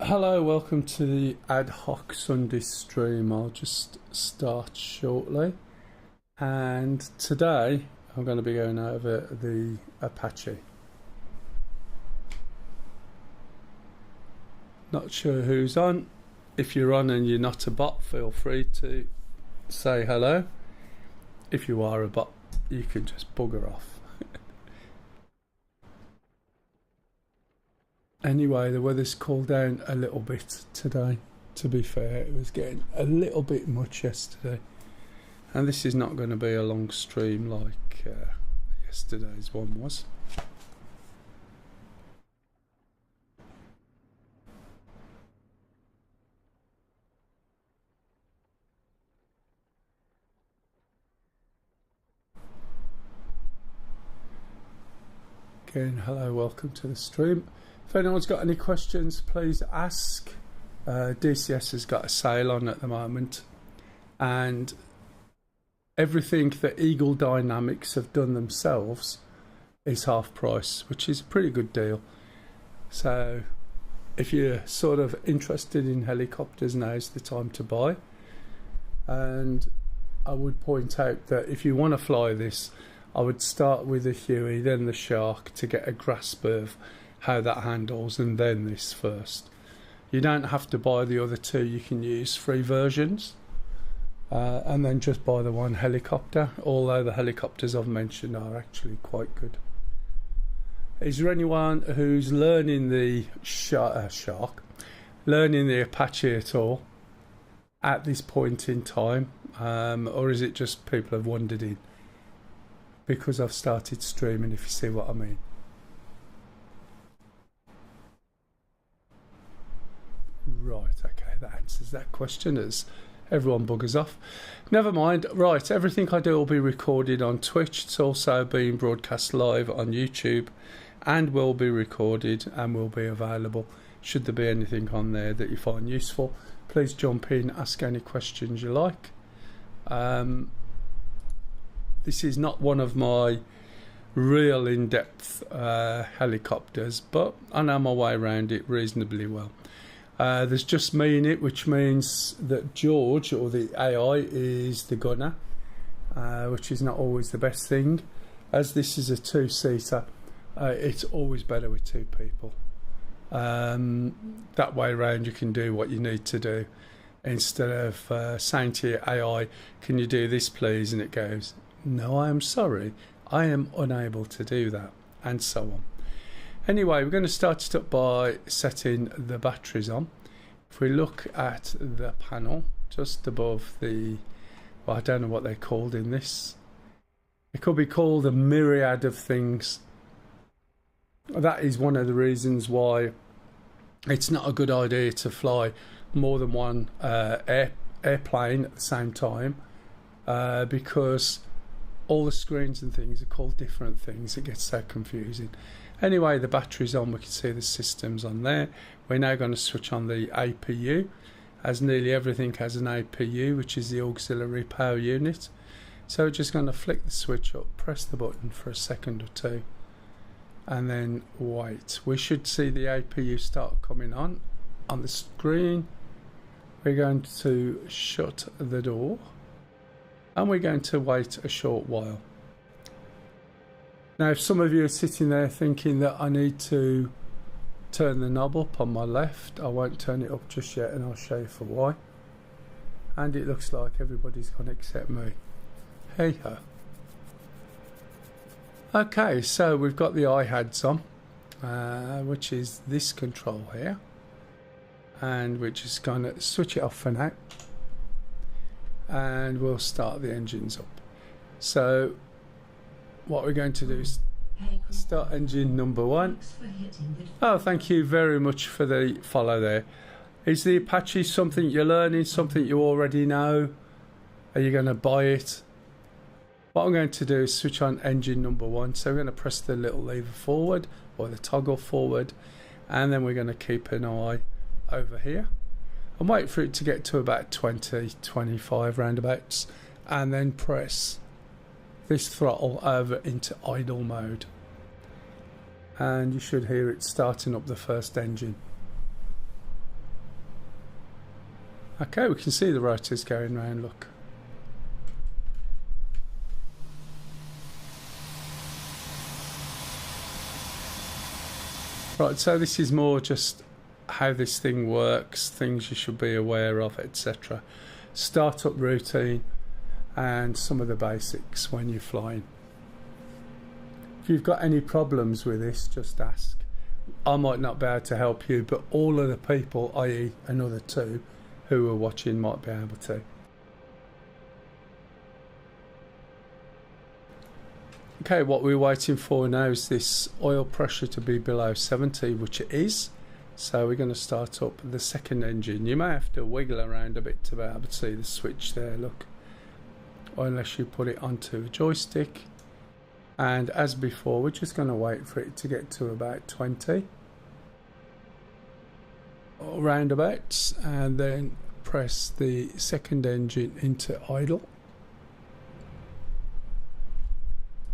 Hello, welcome to the ad hoc Sunday stream. I'll just start shortly. And today I'm going to be going over the Apache. Not sure who's on. If you're on and you're not a bot, feel free to say hello. If you are a bot, you can just bugger off. Anyway, the weather's cooled down a little bit today. To be fair, it was getting a little bit much yesterday. And this is not going to be a long stream like yesterday's one was. Again, hello, welcome to the stream. If anyone's got any questions, please ask. DCS has got a sale on at the moment, and everything that Eagle Dynamics have done themselves is half price, which is a pretty good deal. So if you're sort of interested in helicopters, now's the time to buy. And I would point out that if you want to fly this, I would start with the Huey, then the Shark, to get a grasp of how that handles, and then this first. You don't have to buy the other two, you can use free versions, and then just buy the one helicopter, although the helicopters I've mentioned are actually quite good. Is there anyone who's learning the Shark, learning the Apache at all at this point in time, or is it just people have wandered in? Because I've started streaming, if you see what I mean. Right, okay, that answers that question as everyone buggers off. Never mind. Right, everything I do will be recorded on Twitch. It's also being broadcast live on YouTube and will be recorded and will be available. Should there be anything on there that you find useful, please jump in, ask any questions you like. This is not one of my real in-depth helicopters, but I know my way around it reasonably well. There's just me in it, which means that George, or the AI, is the gunner, which is not always the best thing. As this is a two-seater, it's always better with two people. That way around you can do what you need to do, instead of saying to your AI, can you do this please, and it goes, no, I am sorry, I am unable to do that, and so on. Anyway, we're going to start it up by setting the batteries on. If we look at the panel just above the, well, I don't know what they're called in this. It could be called a myriad of things. That is one of the reasons why it's not a good idea to fly more than one airplane at the same time, because all the screens and things are called different things. It gets so confusing. Anyway, the battery's on. We can see the systems on there. We're now going to switch on the APU, as nearly everything has an APU, which is the auxiliary power unit. So we're just going to flick the switch up, press the button for a second or two, and then wait. We should see the APU start coming on the screen. We're going to shut the door, and we're going to wait a short while. Now, if some of you are sitting there thinking that I need to turn the knob up on my left, I won't turn it up just yet, and I'll show you for why. And it looks like everybody's gone except me. Hey ho. Okay, so we've got the iHads on, which is this control here, and we're just going to switch it off for now, and we'll start the engines up. So what we're going to do is start engine number one. Oh, thank you very much for the follow there. Is the Apache something you're learning, something you already know? Are you going to buy it? What I'm going to do is switch on engine number one. So we're going to press the little lever forward, or the toggle forward, and then we're going to keep an eye over here and wait for it to get to about 20-25 roundabouts, and then press this throttle over into idle mode, and you should hear it starting up the first engine. Okay, we can see the rotors going round, look. Right, so this is more just how this thing works, things you should be aware of, etc. Startup routine and some of the basics when you're flying. If you've got any problems with this, just ask. I might not be able to help you, but all of the people, i.e. another two, who are watching might be able to. Okay, what we're waiting for now is this oil pressure to be below 70, which it is. So we're going to start up the second engine. You may have to wiggle around a bit to be able to see the switch there, look. Or unless you put it onto a joystick. And as before, we're just going to wait for it to get to about 20. Or roundabouts, and then press the second engine into idle.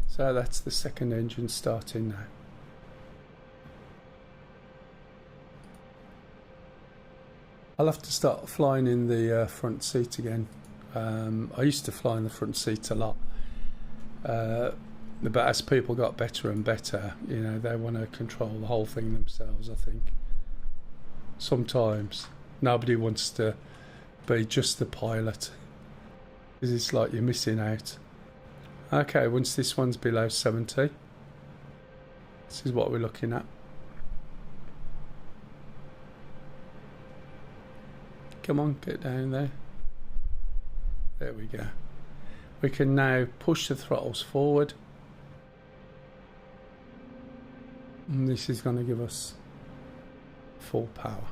So that's the second engine starting now. I'll have to start flying in the front seat again. I used to fly in the front seat a lot. But as people got better and better, you know, they want to control the whole thing themselves, I think. Sometimes nobody wants to be just the pilot, because it's like you're missing out. Okay, once this one's below 70, this is what we're looking at. Come on, get down there. There we go. We can now push the throttles forward. And this is going to give us full power.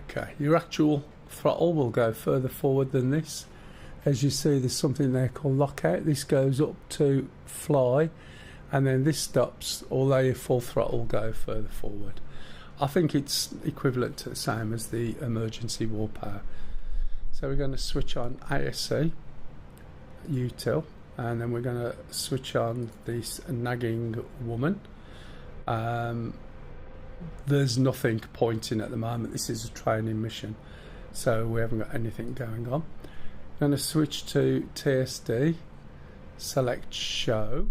Okay, your actual throttle will go further forward than this. As you see, there's something there called lockout. This goes up to fly, and then this stops, although your full throttle will go further forward. I think it's equivalent to the same as the emergency warp power. So we're going to switch on ASC, util, and then we're going to switch on this nagging woman. There's nothing pointing at the moment. This is a training mission, so we haven't got anything going on. I'm going to switch to TSD, select show,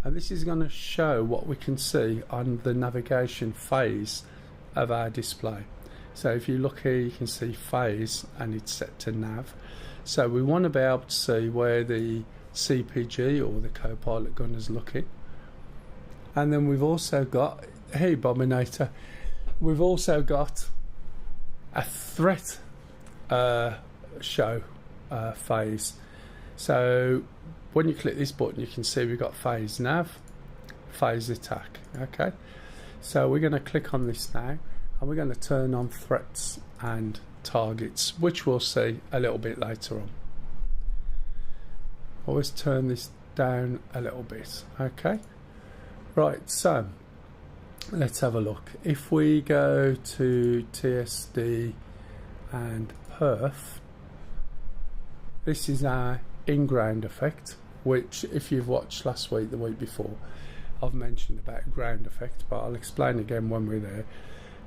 and this is going to show what we can see on the navigation phase of our display. So if you look here, you can see phase and it's set to nav. So we want to be able to see where the CPG or the co-pilot gun is looking. And then we've also got, hey Bominator, we've also got a threat show phase. So when you click this button, you can see we've got phase nav, phase attack. Okay, so we're going to click on this now, and we're going to turn on threats and targets, which we'll see a little bit later on. Always turn this down a little bit. Okay, right, so let's have a look. If we go to TSD and perf, this is our in-ground effect, which if you've watched last week, the week before, I've mentioned about ground effect, but I'll explain again when we're there.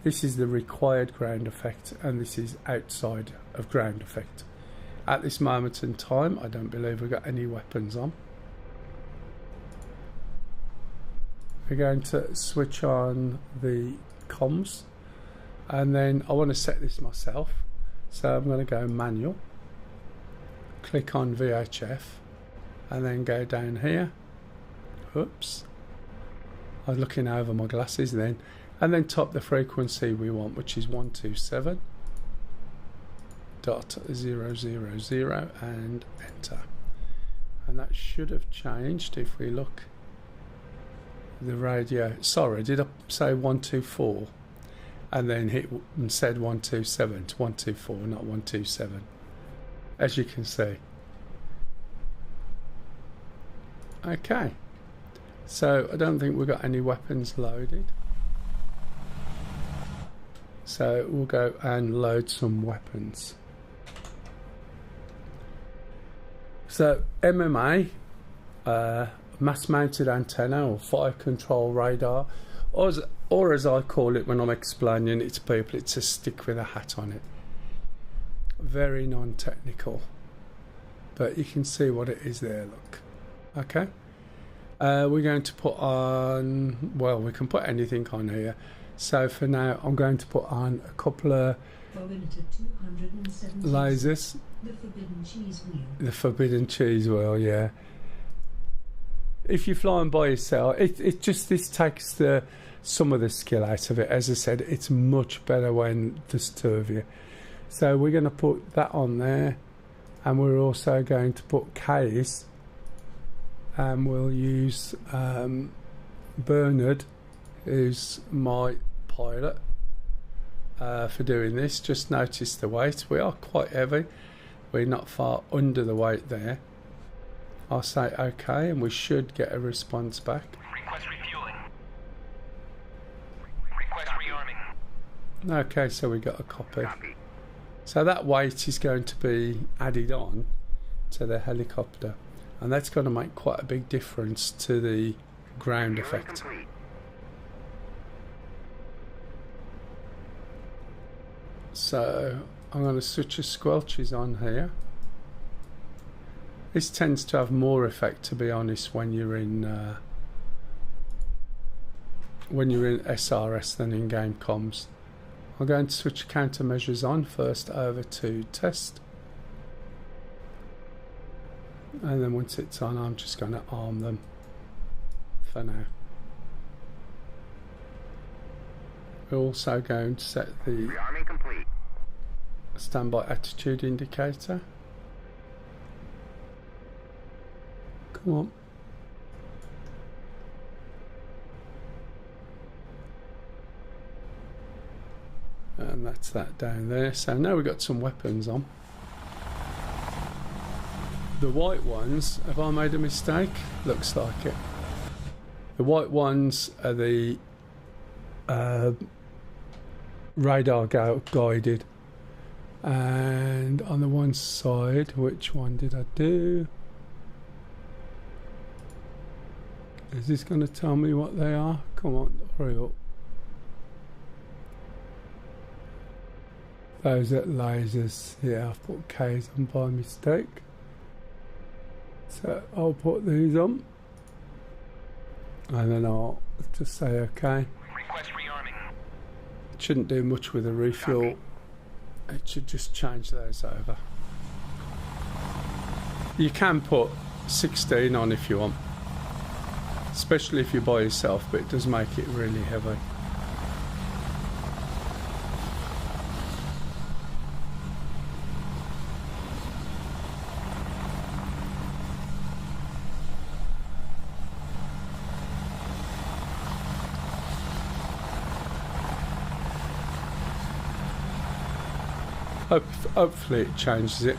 This is the required ground effect, and this is outside of ground effect. At this moment in time, I don't believe we've got any weapons on. We're going to switch on the comms, and then I want to set this myself, so I'm going to go manual, click on VHF, and then go down here. Oops, I was looking over my glasses then, and then type the frequency we want, which is 127.000, and enter. And that should have changed if we look the radio. Sorry, did I say 124 and then hit and said 127? It's 124, not 127, as you can see. Okay, so I don't think we've got any weapons loaded, so we'll go and load some weapons. So MMA, mass mounted antenna or fire control radar, or as I call it when I'm explaining it to people, it's a stick with a hat on it. Very non-technical, but you can see what it is there, look. Okay, we're going to put on, well, we can put anything on here. So for now I'm going to put on a couple of lasers. The forbidden cheese wheel. The forbidden cheese wheel, yeah. If you're flying by yourself, it just, this takes some of the skill out of it. As I said, it's much better when there's two of you. So we're going to put that on there, and we're also going to put K's, and we'll use Bernard, who's my pilot, for doing this. Just notice the weight. We are quite heavy. We're not far under the weight there. I'll say OK, and we should get a response back. Request refueling. Request rearming. OK, so we got a copy. So that weight is going to be added on to the helicopter, and that's going to make quite a big difference to the ground effect. So I'm going to switch the squelches on here. This tends to have more effect, to be honest, when you're in SRS than in game comms. I'm going to switch countermeasures on first over to test, and then once it's on, I'm just going to arm them for now. We're also going to set the standby attitude indicator. Come on. And that's that down there. So now we've got some weapons on. The white ones, have I made a mistake? Looks like it. The white ones are the radar guided. And on the one side, which one did I do? Is this going to tell me what they are? Come on, hurry up. Those are lasers. Yeah, I've put K's on by mistake. So I'll put these on. And then I'll just say OK. Request rearming. It shouldn't do much with the refuel. It should just change those over. You can put 16 on if you want, especially if you're by yourself, but it does make it really heavy. Hopefully it changes it.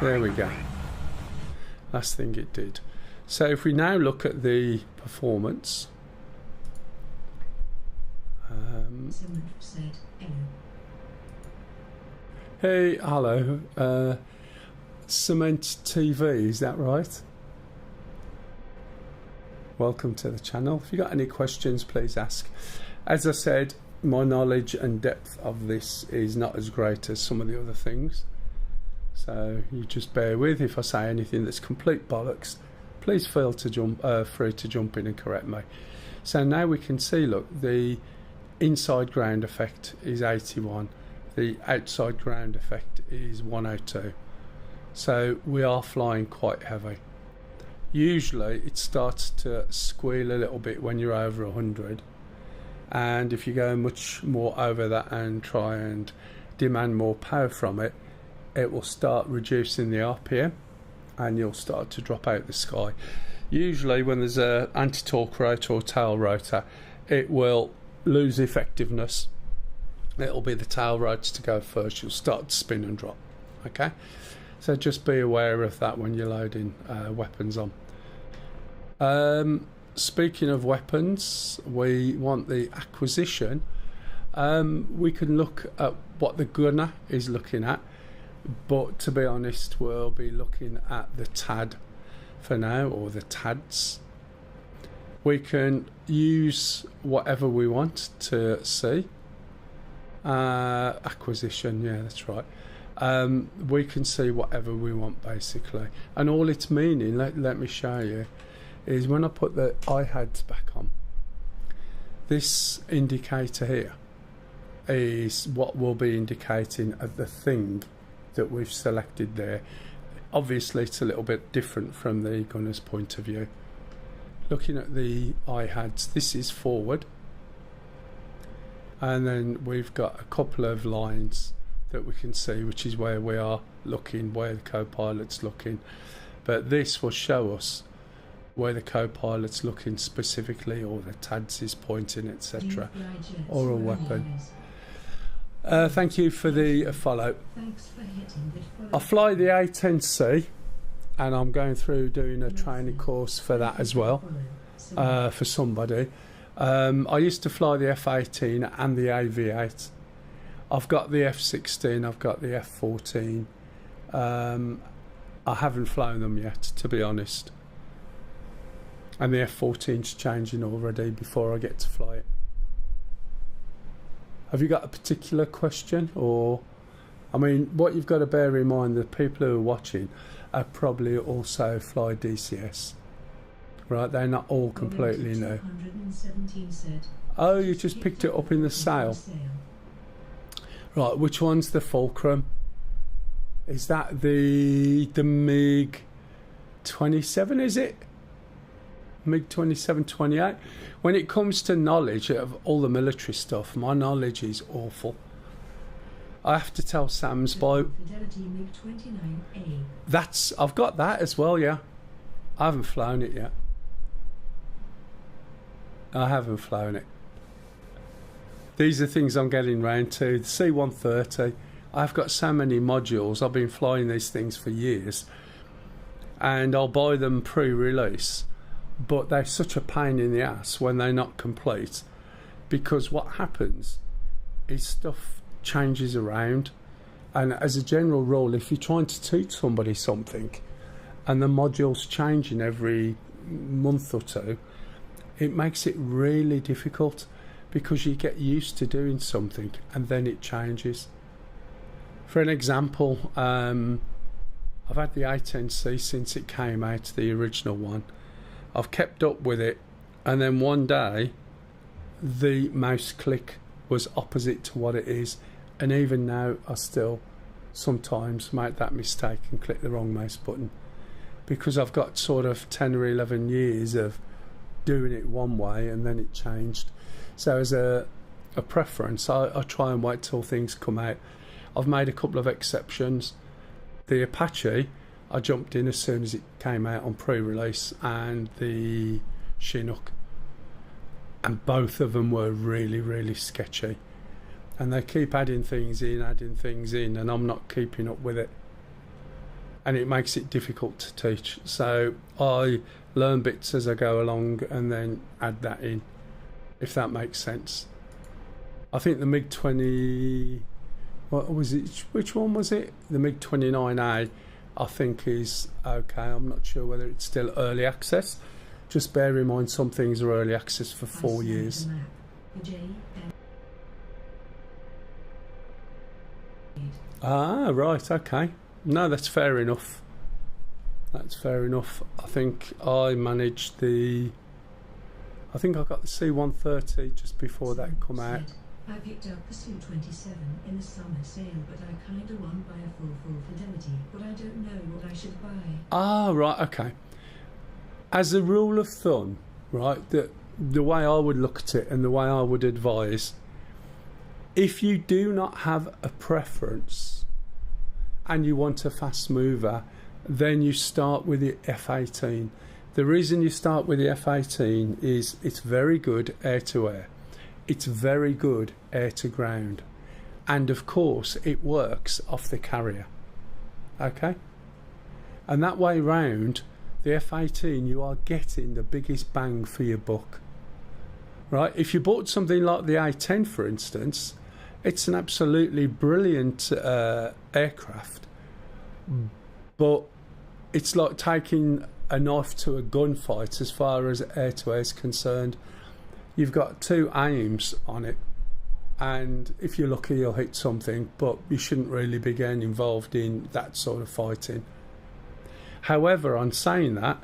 There we go. Last thing it did. So if we now look at the performance, hey, hello, Cement TV, is that right? Welcome to the channel. If you've got any questions, please ask. As I said, my knowledge and depth of this is not as great as some of the other things, so you just bear with. If I say anything that's complete bollocks, please feel free to jump in and correct me. So now we can see, look, the inside ground effect is 81, the outside ground effect is 102, so we are flying quite heavy. Usually it starts to squeal a little bit when you're over 100, and if you go much more over that and try and demand more power from it, it will start reducing the RPM and you'll start to drop out the sky. Usually when there's a anti-torque rotor or tail rotor, it will lose effectiveness. It'll be the tail rotor to go first. You'll start to spin and drop. Okay, so just be aware of that when you're loading weapons on. Speaking of weapons, we want the acquisition. We can look at what the gunner is looking at. but to be honest, we'll be looking at the TAD for now, or the TADs. We can use whatever we want to see. Acquisition, yeah, that's right. We can see whatever we want basically, and all it's meaning, let me show you, is when I put the IHADs back on, this indicator here is what will be indicating of the thing that we've selected there. Obviously it's a little bit different from the gunner's point of view. Looking at the IHADs, this is forward, and then we've got a couple of lines that we can see, which is where we are looking, where the co-pilot's looking, but this will show us where the co-pilot's looking specifically, or the TADS is pointing, etc., or a weapon. Thank you for the follow. Thanks for hitting the follow. I fly the A10C, and I'm going through doing a training course for that as well, for somebody. I used to fly the F-18 and the AV-8. I've got the F-16, I've got the F-14. I haven't flown them yet, to be honest. And the F-14's changing already before I get to fly it. Have you got a particular question? Or, I mean, what you've got to bear in mind, the people who are watching are probably also fly DCS. Right, they're not all completely new. Oh, you just picked it up in the sale. Right, which one's the Fulcrum? Is that the MiG 27, is it? MiG 27, 28? When it comes to knowledge of all the military stuff, my knowledge is awful. I have to tell Sam's by... That's... I've got that as well, yeah. I haven't flown it yet. I haven't flown it. These are things I'm getting round to. The C-130. I've got so many modules. I've been flying these things for years. And I'll buy them pre-release. But they're such a pain in the ass when they're not complete. Because what happens is stuff changes around. And as a general rule, if you're trying to teach somebody something and the module's changing every month or two, it makes it really difficult, because you get used to doing something and then it changes. For an example, I've had the A10C since it came out, the original one. I've kept up with it, and then one day the mouse click was opposite to what it is, and even now I still sometimes make that mistake and click the wrong mouse button, because I've got sort of 10 or 11 years of doing it one way and then it changed. So as a preference, I try and wait till things come out. I've made a couple of exceptions. The Apache, I jumped in as soon as it came out on pre-release, and the Chinook, and both of them were really, really sketchy, and they keep adding things in, and I'm not keeping up with it, and it makes it difficult to teach. So I learn bits as I go along and then add that in, if that makes sense. I think the MiG-20, what was it? Which one was it? The MiG-29A, I think is okay. I'm not sure whether it's still early access. Just bear in mind, some things are early access for 4 years. Ah, right, okay. No, that's fair enough. That's fair enough. I think I managed I think I got the C-130 just before that come out. I picked up the Su-27 in the summer sale, but I kinda won by a full fidelity, but I don't know what I should buy. Ah, right, okay. As a rule of thumb, right, the way I would look at it and the way I would advise, if you do not have a preference and you want a fast mover, then you start with the F-18. The reason you start with the F-18 is it's very good air-to-air. It's very good air-to-ground. And of course, it works off the carrier. Okay? And that way round, the F-18, you are getting the biggest bang for your buck. Right? If you bought something like the A-10, for instance, it's an absolutely brilliant aircraft, But it's like taking a knife to a gunfight as far as air to air is concerned. You've got two aims on it, and if you're lucky you'll hit something, but you shouldn't really be getting involved in that sort of fighting. However, on saying that,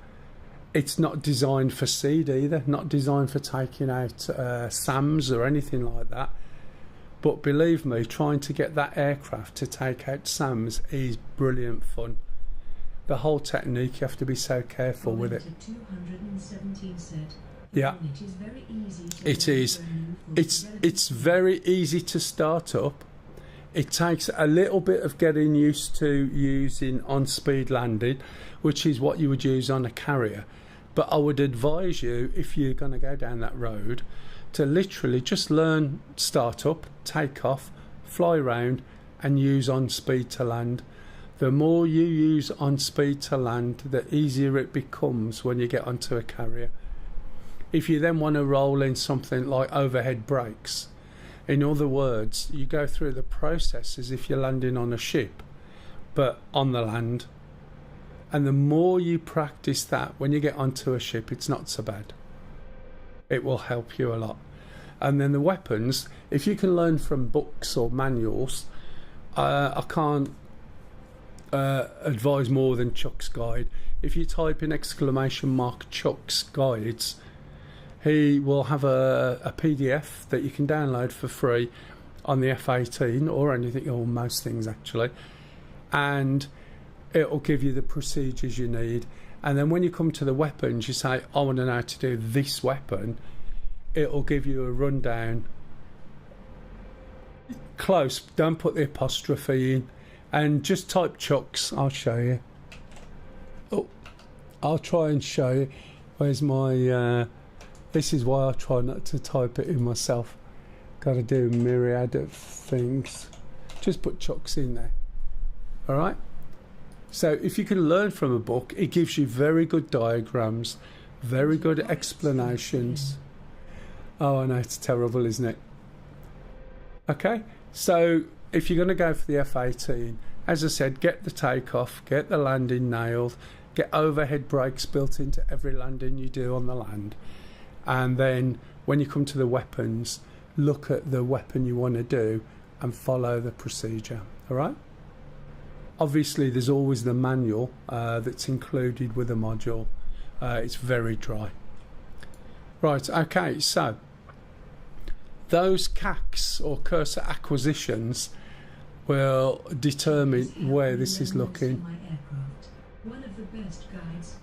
it's not designed for seed either, not designed for taking out SAMs or anything like that. But believe me, trying to get that aircraft to take out SAMs is brilliant fun. The whole technique, you have to be so careful with it. 217 said, Yeah, it is very easy to it is. It's very easy to start up. It takes a little bit of getting used to using on-speed landing, which is what you would use on a carrier. But I would advise you, if you're going to go down that road, to literally just learn start up, take off, fly around, and use on-speed to land. The more you use on-speed to land, the easier it becomes when you get onto a carrier. If you then want to roll in something like overhead brakes, in other words, you go through the process as if you're landing on a ship, but on the land. And the more you practice that, when you get onto a ship, it's not so bad. It will help you a lot. And then the weapons, if you can learn from books or manuals, I can't advise more than Chuck's guide. If you type in !Chuck's guides, he will have a PDF that you can download for free on the F-18 or anything, or most things actually, and it will give you the procedures you need. And then when you come to the weapons, you say, I want to know how to do this weapon. It will give you a rundown. Close, don't put the apostrophe in, and just type Chuck's. I'll show you. Oh, I'll try and show you. Where's my this is why I try not to type it in myself. Got to do a myriad of things. Just put Chuck's in there. Alright? So if you can learn from a book, it gives you very good diagrams, very good explanations. Oh, I know, it's terrible, isn't it? Okay, so if you're going to go for the F-18, as I said, get the takeoff, get the landing nailed, get overhead brakes built into every landing you do on the land. And then when you come to the weapons, look at the weapon you want to do and follow the procedure. All right? Obviously, there's always the manual that's included with the module. It's very dry. Right, okay, so those CACs or cursor acquisitions will determine where this is looking. One of the best guides.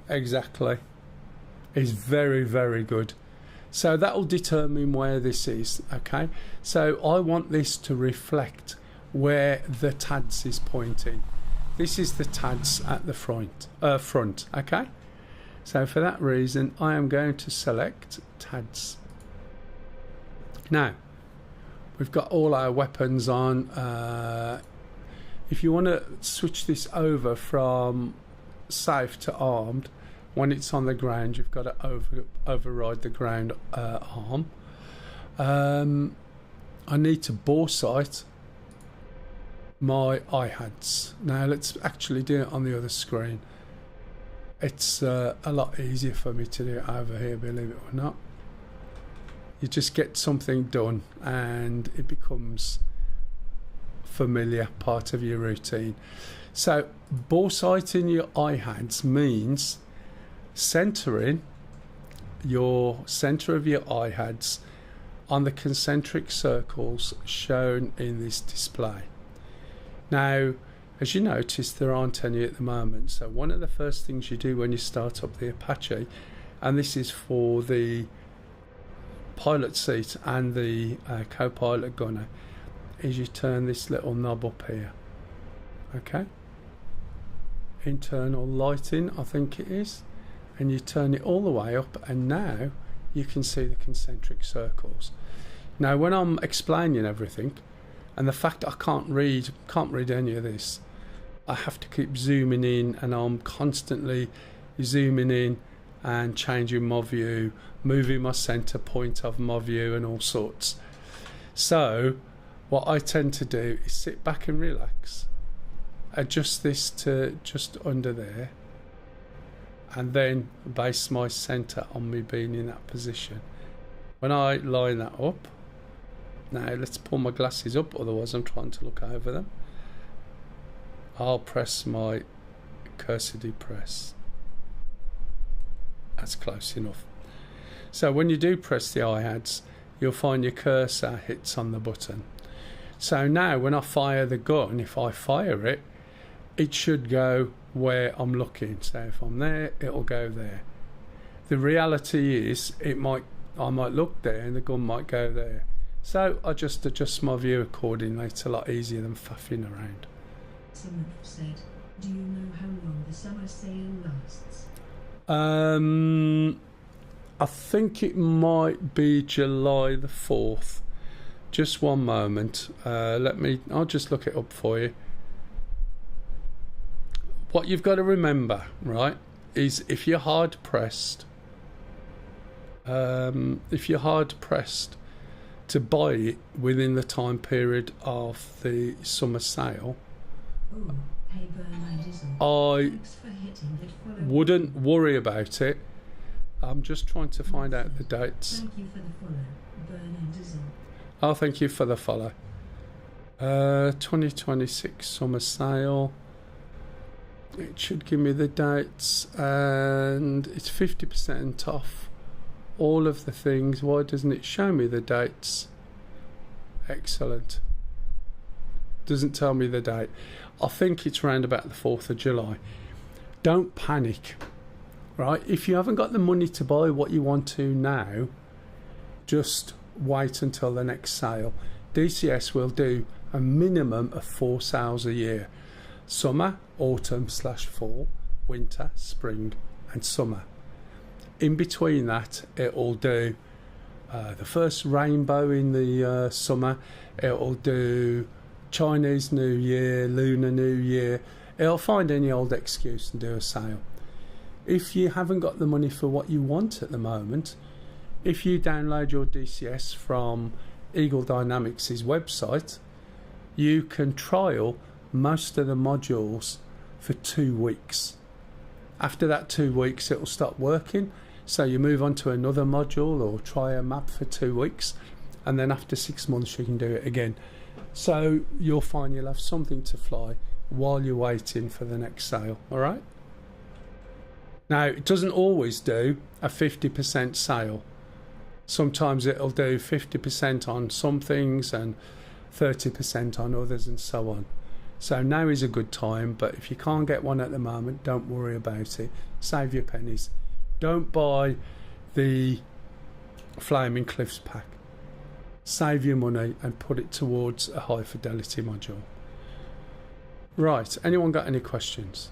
Exactly. Is very, very good. So that will determine where this is, okay? So I want this to reflect where the TADS is pointing. This is the TADS at the front, okay? So for that reason, I am going to select TADS. Now, we've got all our weapons on. If you want to switch this over from safe to armed, when it's on the ground, you've got to override the ground arm. I need to bore sight my IHADS. Now let's actually do it on the other screen. It's a lot easier for me to do it over here, believe it or not. You just get something done and it becomes familiar, part of your routine. So bore sighting your IHADS means centering your center of your IHADS on the concentric circles shown in this display. Now, as you notice, there aren't any at the moment. So one of the first things you do when you start up the Apache, and this is for the pilot seat and the co-pilot gunner, is you turn this little knob up here. Okay? Internal lighting, I think it is. And you turn it all the way up, and now you can see the concentric circles. Now when I'm explaining everything, and the fact I can't read any of this, I have to keep zooming in, and I'm constantly zooming in and changing my view, moving my center point of my view and all sorts. So what I tend to do is sit back and relax adjust this to just under there, and then base my center on me being in that position. When I line that up, now let's pull my glasses up, otherwise I'm trying to look over them. I'll press my cursor depress. That's close enough. So when you do press the I-HADS, you'll find your cursor hits on the button. So now when I fire the gun, if I fire it, it should go where I'm looking. So if I'm there, it'll go there. The reality is I might look there and the gun might go there. So I just adjust my view accordingly. It's a lot easier than faffing around. Someone said, do you know how long the summer sale lasts? I think it might be July the 4th. Just one moment. I'll just look it up for you. What you've got to remember, right, is if you're hard pressed to buy it within the time period of the summer sale, Oh, hey Bernard Dizzle. Thanks for hitting that follow. Wouldn't worry about it. I'm just trying to find out the dates. Thank you for the follow, Bernard Dizzle. Oh, thank you for the follow. 2026 summer sale. It should give me the dates, and it's 50% off all of the things. Why doesn't it show me the dates? Excellent. Doesn't tell me the date. I think it's around about the 4th of July. Don't panic, right? If you haven't got the money to buy what you want to now, just wait until the next sale. DCS will do a minimum of 4 sales a year: summer, autumn / fall, winter, spring and summer. In between that, it'll do the first rainbow in the summer. It'll do Chinese New Year, Lunar New Year. It'll find any old excuse and do a sale. If you haven't got the money for what you want at the moment, if you download your DCS from Eagle Dynamics' website, you can trial most of the modules for 2 weeks. After that 2 weeks, it will stop working, so you move on to another module or try a map for 2 weeks, and then after 6 months you can do it again. So you'll find you'll have something to fly while you're waiting for the next sale. All right? Now, it doesn't always do a 50% sale. Sometimes it'll do 50% on some things and 30% on others and so on. So now is a good time, but if you can't get one at the moment, don't worry about it. Save your pennies. Don't buy the Flaming Cliffs pack. Save your money and put it towards a high fidelity module. Right, anyone got any questions?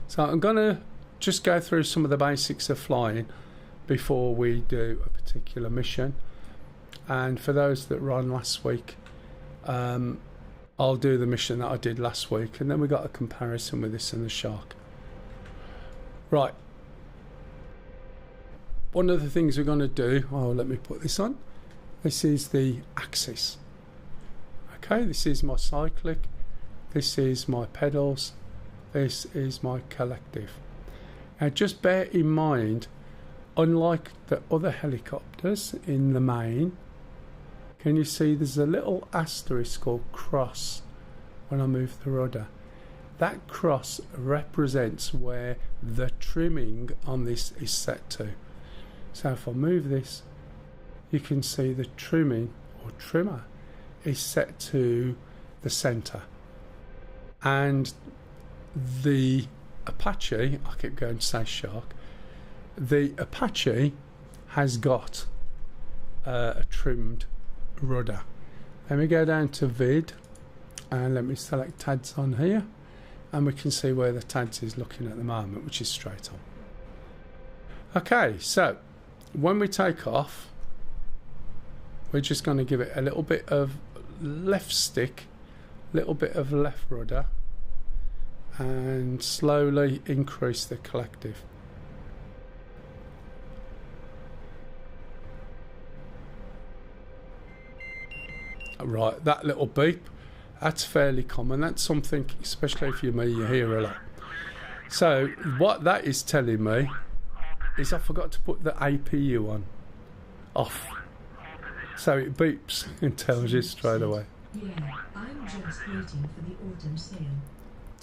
So I'm going to just go through some of the basics of flying before we do a particular mission. And for those that were on last week, I'll do the mission that I did last week, and then we got a comparison with this and the Shark. Right. One of the things we're going to do, let me put this on. This is the axis. Okay, this is my cyclic. This is my pedals. This is my collective. Now just bear in mind, unlike the other helicopters in the main, can you see there's a little asterisk or cross when I move the rudder? That cross represents where the trimming on this is set to. So if I move this, you can see the trimming or trimmer is set to the center. And the Apache, I keep going to say Shark, the Apache has got a trimmed rudder. Let me go down to vid and let me select TADS on here, and we can see where the TADS is looking at the moment, which is straight on. Okay, so when we take off, we're just going to give it a little bit of left stick, little bit of left rudder, and slowly increase the collective. Right, that little beep That's fairly common. That's something, especially if you're me, you hear a lot. So what that is telling me is I forgot to put the APU on off. So it beeps and tells you straight away. Yeah, I'm just waiting for the autumn sale.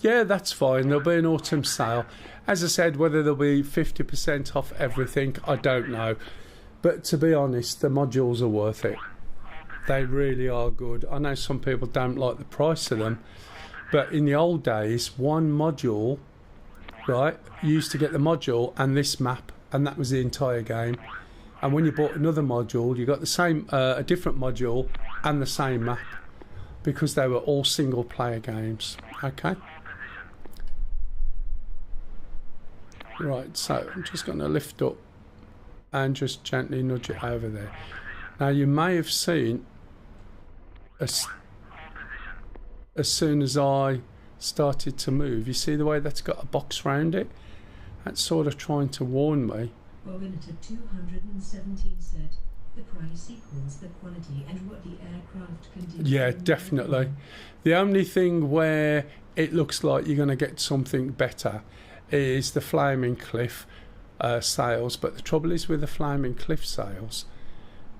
Yeah, that's fine. There'll be an autumn sale. As I said, whether there'll be 50% off everything, I don't know. But to be honest, the modules are worth it. They really are good. I know some people don't like the price of them, but in the old days, one module, right, you used to get the module and this map, and that was the entire game. And when you bought another module, you got the same, a different module and the same map, because they were all single player games. Okay. Right, so I'm just going to lift up and just gently nudge it over there. Now you may have seen as soon as I started to move, you see the way that's got a box round it? That's sort of trying to warn me. Orator 217 said, the price equals the quality and what the aircraft can do. Yeah, definitely. The only thing where it looks like you're going to get something better is the Flaming Cliff sales, but the trouble is with the Flaming Cliff sales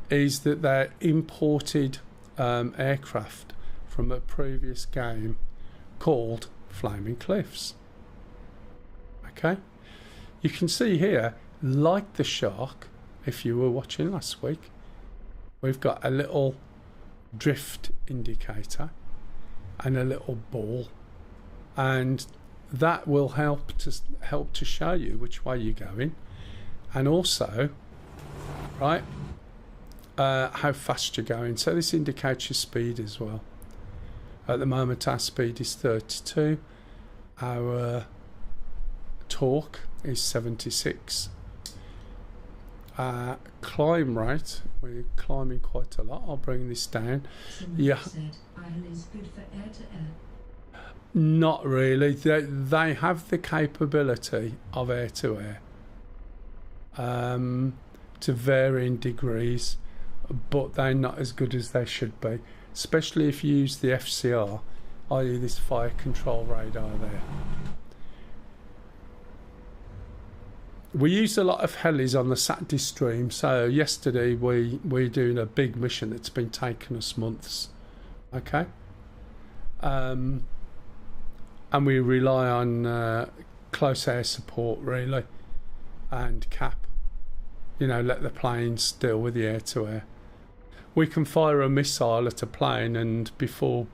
is that they're imported aircraft from a previous game called Flaming Cliffs. Okay, you can see here, like the Shark, if you were watching last week, we've got a little drift indicator and a little ball, and that will help to show you which way you're going, and also, right, how fast you're going. So this indicates your speed as well. At the moment our speed is 32, our torque is 76, climb rate, we're climbing quite a lot. I'll bring this down. Yeah, said, Iron is good for air to air. Not really. They have the capability of air to air to varying degrees, but they're not as good as they should be, especially if you use the FCR, i.e. this fire control radar there. We use a lot of helis on the Saturday stream, so yesterday we're doing a big mission that's been taking us months. Okay? And we rely on close air support really, and cap, you know, let the planes deal with the air to air. We can fire a missile at a plane, and before,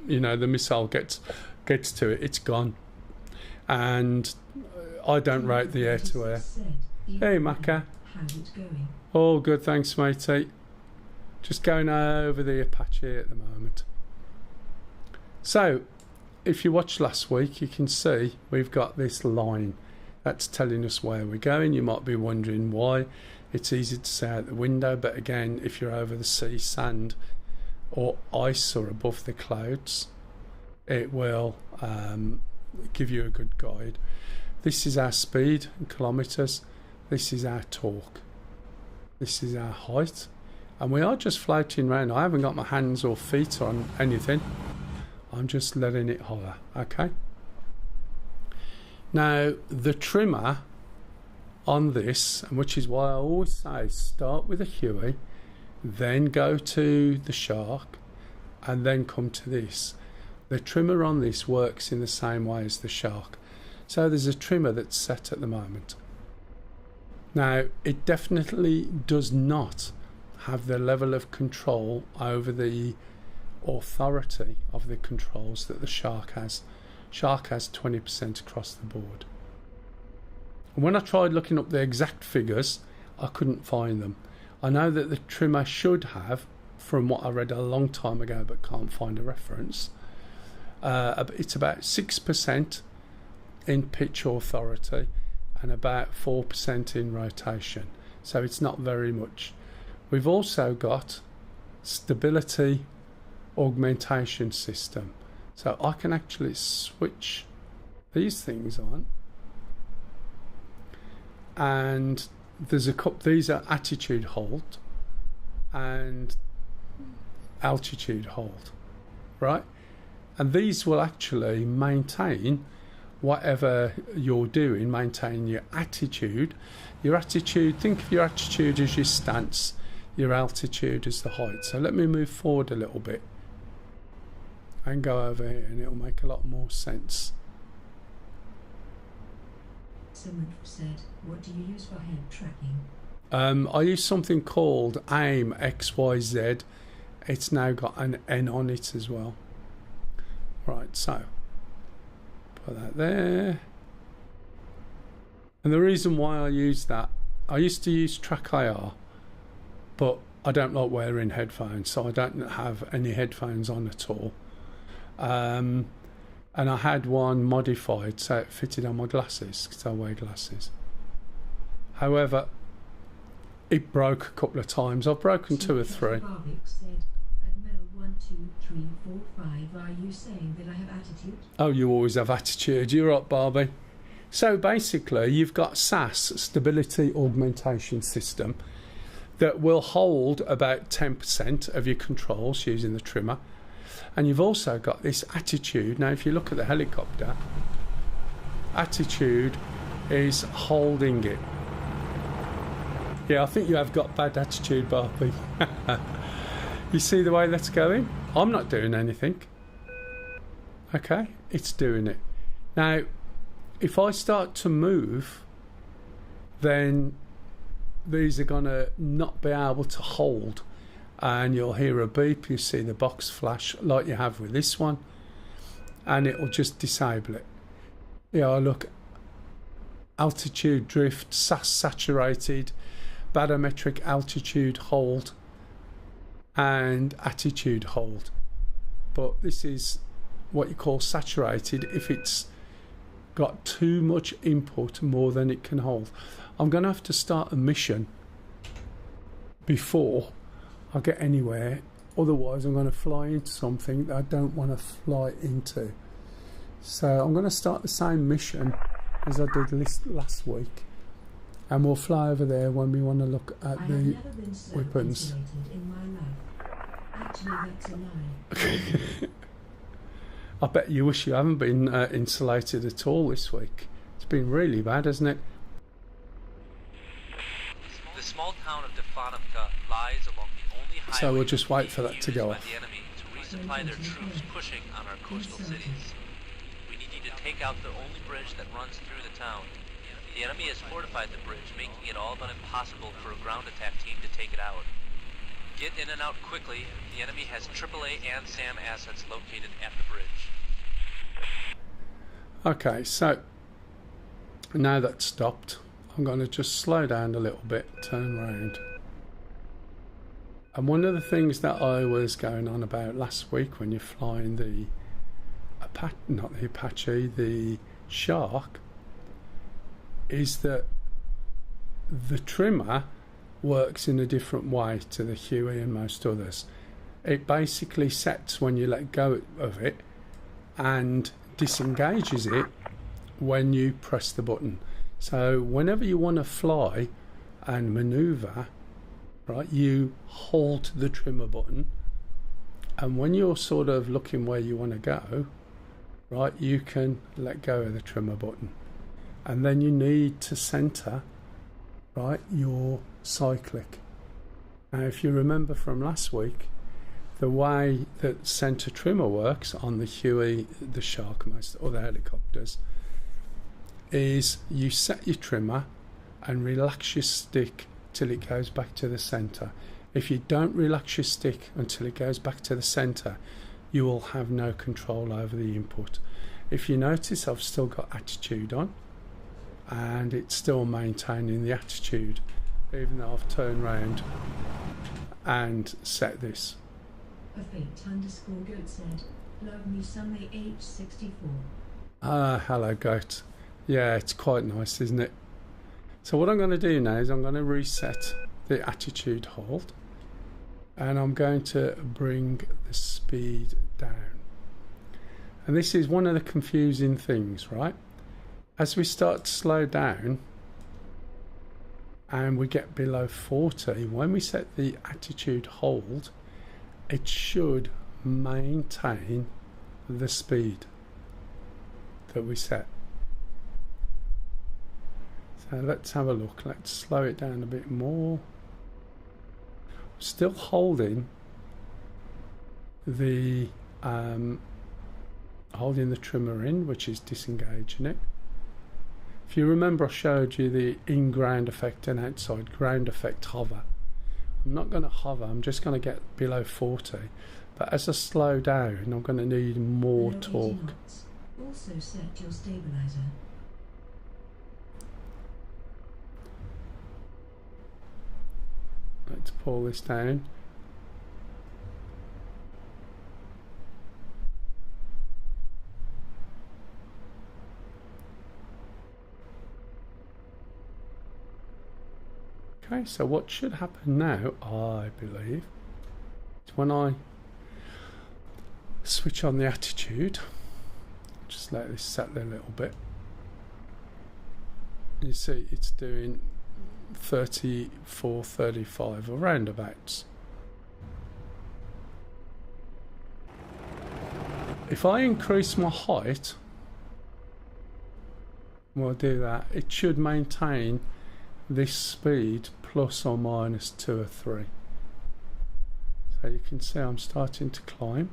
you know, the missile gets to it, it's gone. And I don't rate the air to air. Hey Macca. How's it going? All good, thanks matey. Just going over the Apache at the moment. So if you watched last week, you can see we've got this line that's telling us where we're going. You might be wondering why. It's easy to see out the window, but again, if you're over the sea, sand or ice or above the clouds, it will give you a good guide. This is our speed in kilometres, this is our torque, this is our height, and we are just floating around. I haven't got my hands or feet on anything, I'm just letting it hover. Okay, now the trimmer on this, and which is why I always say start with a Huey, then go to the Shark, and then come to this. The trimmer on this works in the same way as the Shark. So there's a trimmer that's set at the moment. Now it definitely does not have the level of control over the authority of the controls that the Shark has. Shark has 20% across the board. And when I tried looking up the exact figures, I couldn't find them. I know that the trimmer should have, from what I read a long time ago but can't find a reference, it's about 6% in pitch authority and about 4% in rotation, so it's not very much. We've also got stability augmentation system, so I can actually switch these things on, and there's a couple. These are attitude hold and altitude hold, right? And these will actually maintain whatever you're doing, maintain your attitude. Your attitude, think of your attitude as your stance, your altitude as the height. So let me move forward a little bit and go over here, and it'll make a lot more sense. Someone said, what do you use for head tracking? I use something called AIM XYZ. It's now got an N on it as well. Right, so put that there. And the reason why I use that, I used to use Track IR, but I don't like wearing headphones, so I don't have any headphones on at all. And I had one modified so it fitted on my glasses, because I wear glasses. However, it broke a couple of times. I've broken 2 or 3. Barbic said, Admel 1, 2, 3, 4, 5, are you saying that I have attitude? Oh, you always have attitude. You're right, Barbie. So basically, you've got SAS, Stability Augmentation System, that will hold about 10% of your controls using the trimmer. And you've also got this attitude. Now, if you look at the helicopter, attitude is holding it. Yeah, I think you have got bad attitude, Barbie. You see the way that's going? I'm not doing anything. Okay, it's doing it. Now, if I start to move, then these are going to not be able to hold. And you'll hear a beep, you see the box flash like you have with this one, and it will just disable it. Yeah, look, altitude drift, SAS saturated, barometric altitude hold, and attitude hold. But this is what you call saturated if it's got too much input, more than it can hold. I'm going to have to start a mission before I get anywhere, otherwise I'm going to fly into something that I don't want to fly into. So I'm going to start the same mission as I did last week, and we'll fly over there when we want to look at the weapons. In my life. Actually, that's a lie. I bet you wish you haven't been insulated at all this week. It's been really bad, hasn't it? The small town of Defanovka lies along the only highway. So we'll just wait for that to go by off. the enemy to resupply their troops pushing on our coastal cities. We need you to take out the only bridge that runs through the town. The enemy has fortified the bridge, making it all but impossible for a ground attack team to take it out. Get in and out quickly. The enemy has AAA and SAM assets located at the bridge. Okay, so now that's stopped, I'm going to just slow down a little bit, turn around. And one of the things that I was going on about last week when you're flying the Apache, not the Apache, the Shark, is that the trimmer works in a different way to the Huey and most others. It basically sets when you let go of it and disengages it when you press the button. So whenever you want to fly and maneuver, right, you hold the trimmer button, and when you're sort of looking where you want to go, right, you can let go of the trimmer button, and then you need to center, right, your cyclic. Now, if you remember from last week, the way that center trimmer works on the Huey, the Shark, most other helicopters, is you set your trimmer and relax your stick till it goes back to the center. If you don't relax your stick until it goes back to the center, you will have no control over the input. If you notice, I've still got attitude on, and it's still maintaining the attitude even though I've turned round and set this. A fate_goat said, love me Sunday age 64. Hello goat. Yeah, it's quite nice, isn't it? So what I'm going to do now is I'm going to reset the attitude hold, and I'm going to bring the speed down. And this is one of the confusing things, right? As we start to slow down and we get below 40, when we set the attitude hold, it should maintain the speed that we set. So let's have a look. Let's slow it down a bit more. Still holding the trimmer in, which is disengaging it. If you remember, I showed you the in-ground effect and outside ground effect hover. I'm not going to hover, I'm just going to get below 40. But as I slow down, I'm going to need more torque. Also set your stabilizer. Let's pull this down. Okay, so what should happen now, I believe, is when I switch on the attitude, just let this settle a little bit. You see it's doing 34, 35 or roundabouts. If I increase my height, we'll do that, it should maintain this speed plus or minus 2 or 3. So you can see I'm starting to climb.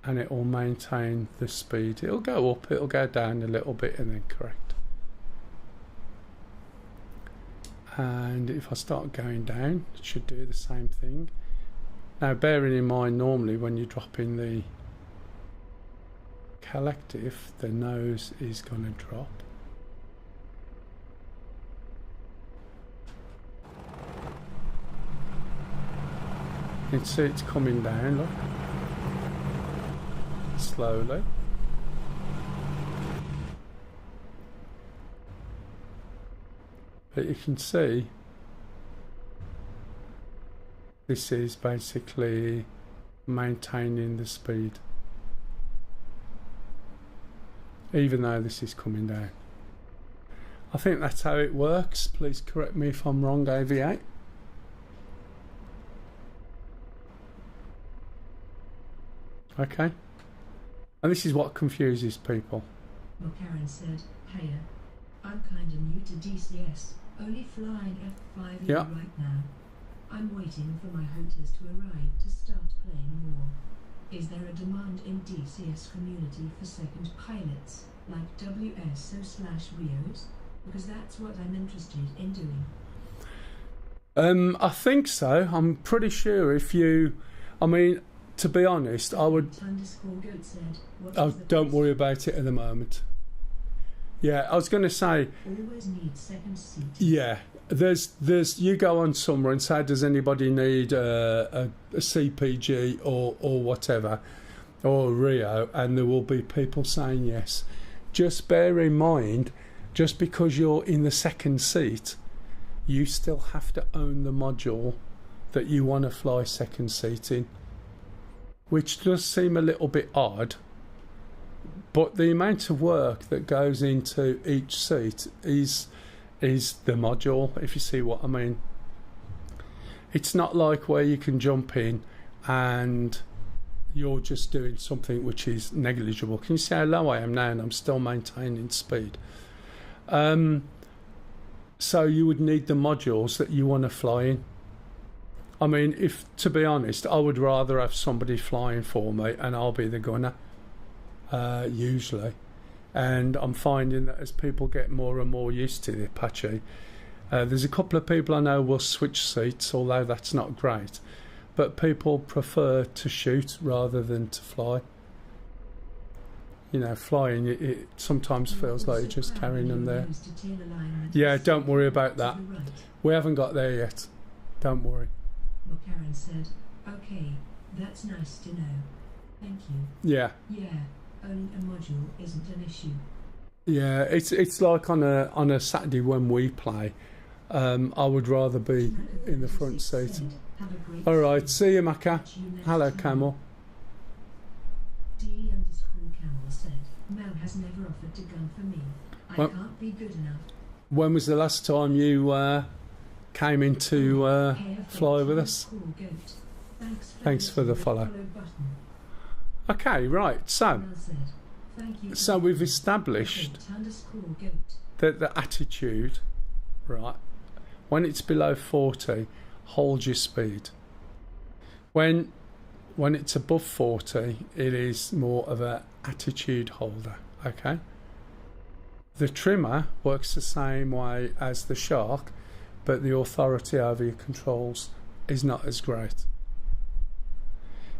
And it will maintain the speed. It'll go up, it'll go down a little bit and then correct. And if I start going down, it should do the same thing. Now bearing in mind, normally when you're dropping the collective, the nose is going to drop. You can see it's coming down, look. Slowly. But you can see this is basically maintaining the speed, even though this is coming down. I think that's how it works. Please correct me if I'm wrong, AV8. Okay. And this is what confuses people. Well, Karen said, "Hey, I'm kinda new to DCS, only flying F5E right now. I'm waiting for my hunters to arrive to start playing more. Is there a demand in DCS community for second pilots, like WSO/Rios? Because that's what I'm interested in doing." I think so. I'm pretty sure if you... I mean, to be honest, I would... _goat said, Oh, don't worry about it at the moment. Yeah, I was going to say... Always need second seat. Yeah, there's. You go on somewhere and say, does anybody need a CPG or whatever, or a Rio, and there will be people saying yes. Just bear in mind, just because you're in the second seat, you still have to own the module that you want to fly second seat in, which does seem a little bit odd, but the amount of work that goes into each seat is the module, if you see what I mean. It's not like where you can jump in and you're just doing something which is negligible. Can you see how low I am now and I'm still maintaining speed? So you would need the modules that you want to fly in. I mean, if to be honest, I would rather have somebody flying for me and I'll be the gunner, usually. And I'm finding that as people get more and more used to the Apache, there's a couple of people I know will switch seats, although that's not great. But people prefer to shoot rather than to fly. You know, flying, it sometimes feels like you're just carrying them there. Yeah, don't worry about that. We haven't got there yet. Don't worry. Well, Karen said, "Okay, that's nice to know. Thank you." Yeah. Yeah, owning a module isn't an issue. Yeah, it's like on a Saturday when we play. I would rather be in the front seat. All right, see you, Maka. Hello, Camel. D_Camel said, "Mel has never offered to gun for me. I can't be good enough." When was the last time you came in to fly with us. Thanks for the follow. Okay, right, so we've established that the attitude, right, when it's below 40, hold your speed. When it's above 40, it is more of an attitude holder, okay? The trimmer works the same way as the shark, but the authority over your controls is not as great.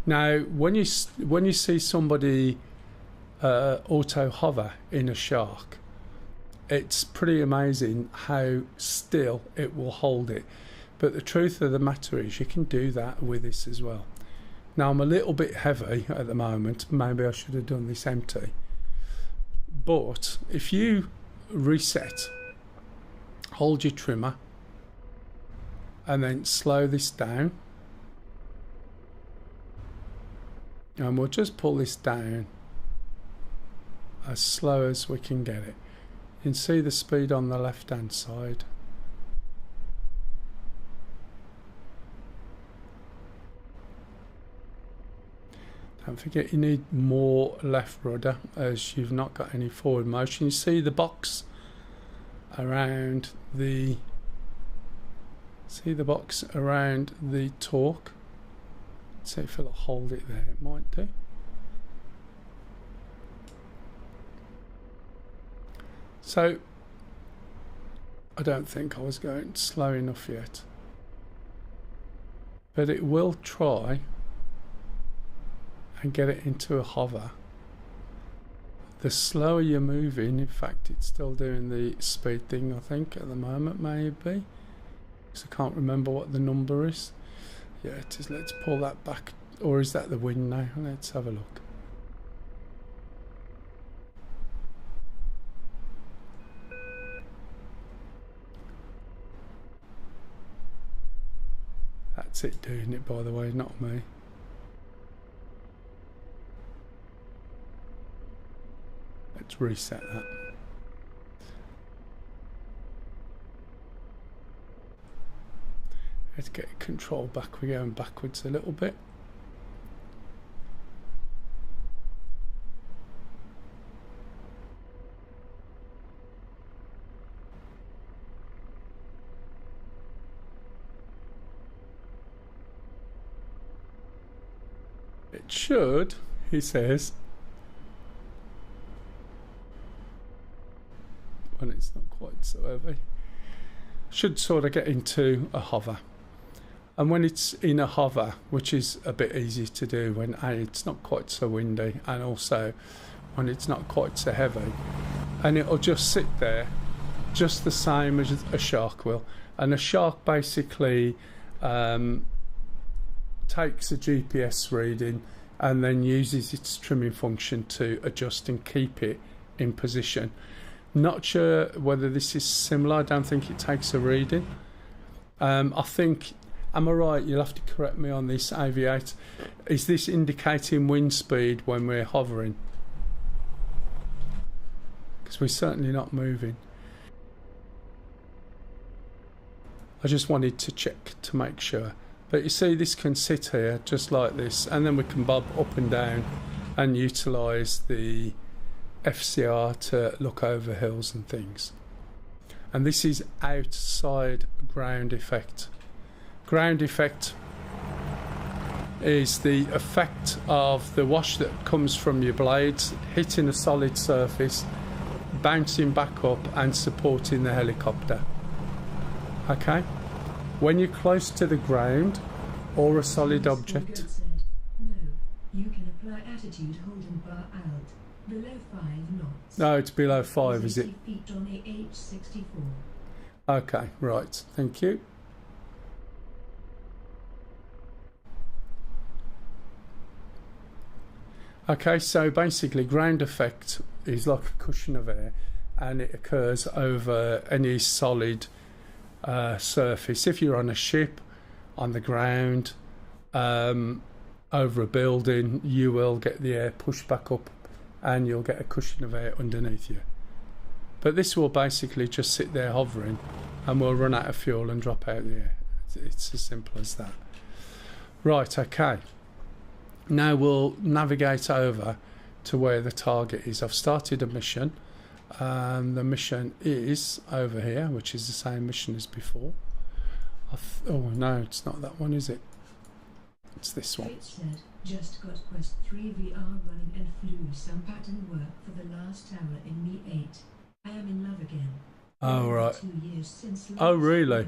Now, when you see somebody auto hover in a shark, it's pretty amazing how still it will hold it. But the truth of the matter is you can do that with this as well. Now, I'm a little bit heavy at the moment. Maybe I should have done this empty. But if you reset, hold your trimmer, and then slow this down, and we'll just pull this down as slow as we can get it. You can see the speed on the left hand side. Don't forget you need more left rudder as you've not got any forward motion. You see the box around the torque. See if it'll hold it there. It might do. So I don't think I was going slow enough yet, but it will try and get it into a hover. The slower you're moving, in fact it's still doing the speed thing I think at the moment, maybe, because I can't remember what the number is. Yeah, it is. Let's pull that back, or is that the wind now? Let's have a look. That's it doing it, by the way, not me. Let's reset that. Let's get control back. We're going backwards a little bit. It should, he says, when it's not quite so heavy, should sort of get into a hover. And when it's in a hover, which is a bit easy to do when it's not quite so windy, and also when it's not quite so heavy, and it'll just sit there just the same as a shark will. And a shark basically takes a GPS reading and then uses its trimming function to adjust and keep it in position. Not sure whether this is similar. I don't think it takes a reading. I think, am I right? You'll have to correct me on this, Aviate. Is this indicating wind speed when we're hovering? Because we're certainly not moving. I just wanted to check to make sure. But you see, this can sit here just like this, and then we can bob up and down and utilise the FCR to look over hills and things. And this is outside ground effect. Ground effect is the effect of the wash that comes from your blades hitting a solid surface, bouncing back up and supporting the helicopter. Okay? When you're close to the ground or a solid object. No, you can apply attitude holding bar out. Below 5 knots. No, it's below 5, is it? 60 feet on the H64. Okay, right. Thank you. Okay, so basically ground effect is like a cushion of air, and it occurs over any solid surface. If you're on a ship, on the ground, over a building, you will get the air pushed back up and you'll get a cushion of air underneath you. But this will basically just sit there hovering and we'll run out of fuel and drop out the air. It's as simple as that. Right, okay. Now we'll navigate over to where the target is. I've started a mission. The mission is over here, which is the same mission as before. Oh no, it's not that one, is it? It's this one. It said, just got Quest 3 VR running and flew some pattern work for the last hour in Me 8. I am in love again. Oh, right. 2 years since Oh, last really? year.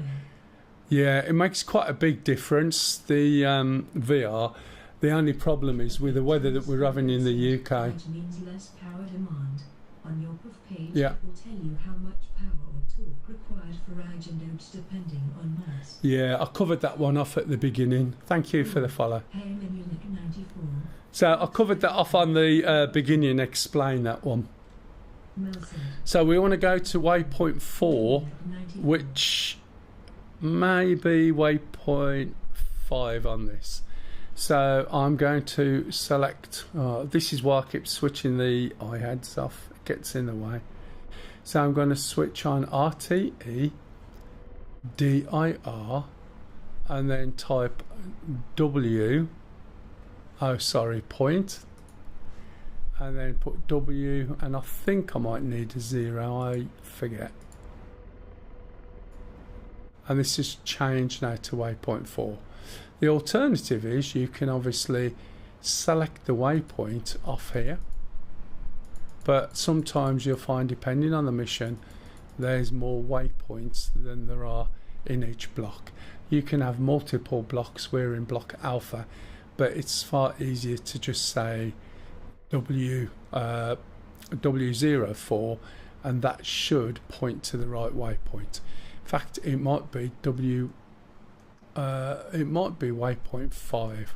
Yeah, it makes quite a big difference, the VR. The only problem is with the weather that we're having in the UK. Which means less power demand. On your puff page, Yeah. it will tell you how much power or torque required for rage and loads depending on mass. Yeah, I covered that one off at the beginning. Thank you for the follow. Hey, Munich 94. So I covered that off on the beginning, explain that one. Melson. So we want to go to waypoint 4, Munich 94. which may be waypoint 5 on this. So I'm going to select, this is why I keep switching the iHads off, it gets in the way. So I'm going to switch on RTE, DIR, and then type point, and then put W, and I think I might need a 0, I forget. And this is changed now to waypoint 4. The alternative is you can obviously select the waypoint off here, but sometimes you'll find, depending on the mission, there's more waypoints than there are in each block. You can have multiple blocks. We're in block alpha, but it's far easier to just say W04, and that should point to the right waypoint. In fact, it might be waypoint 5.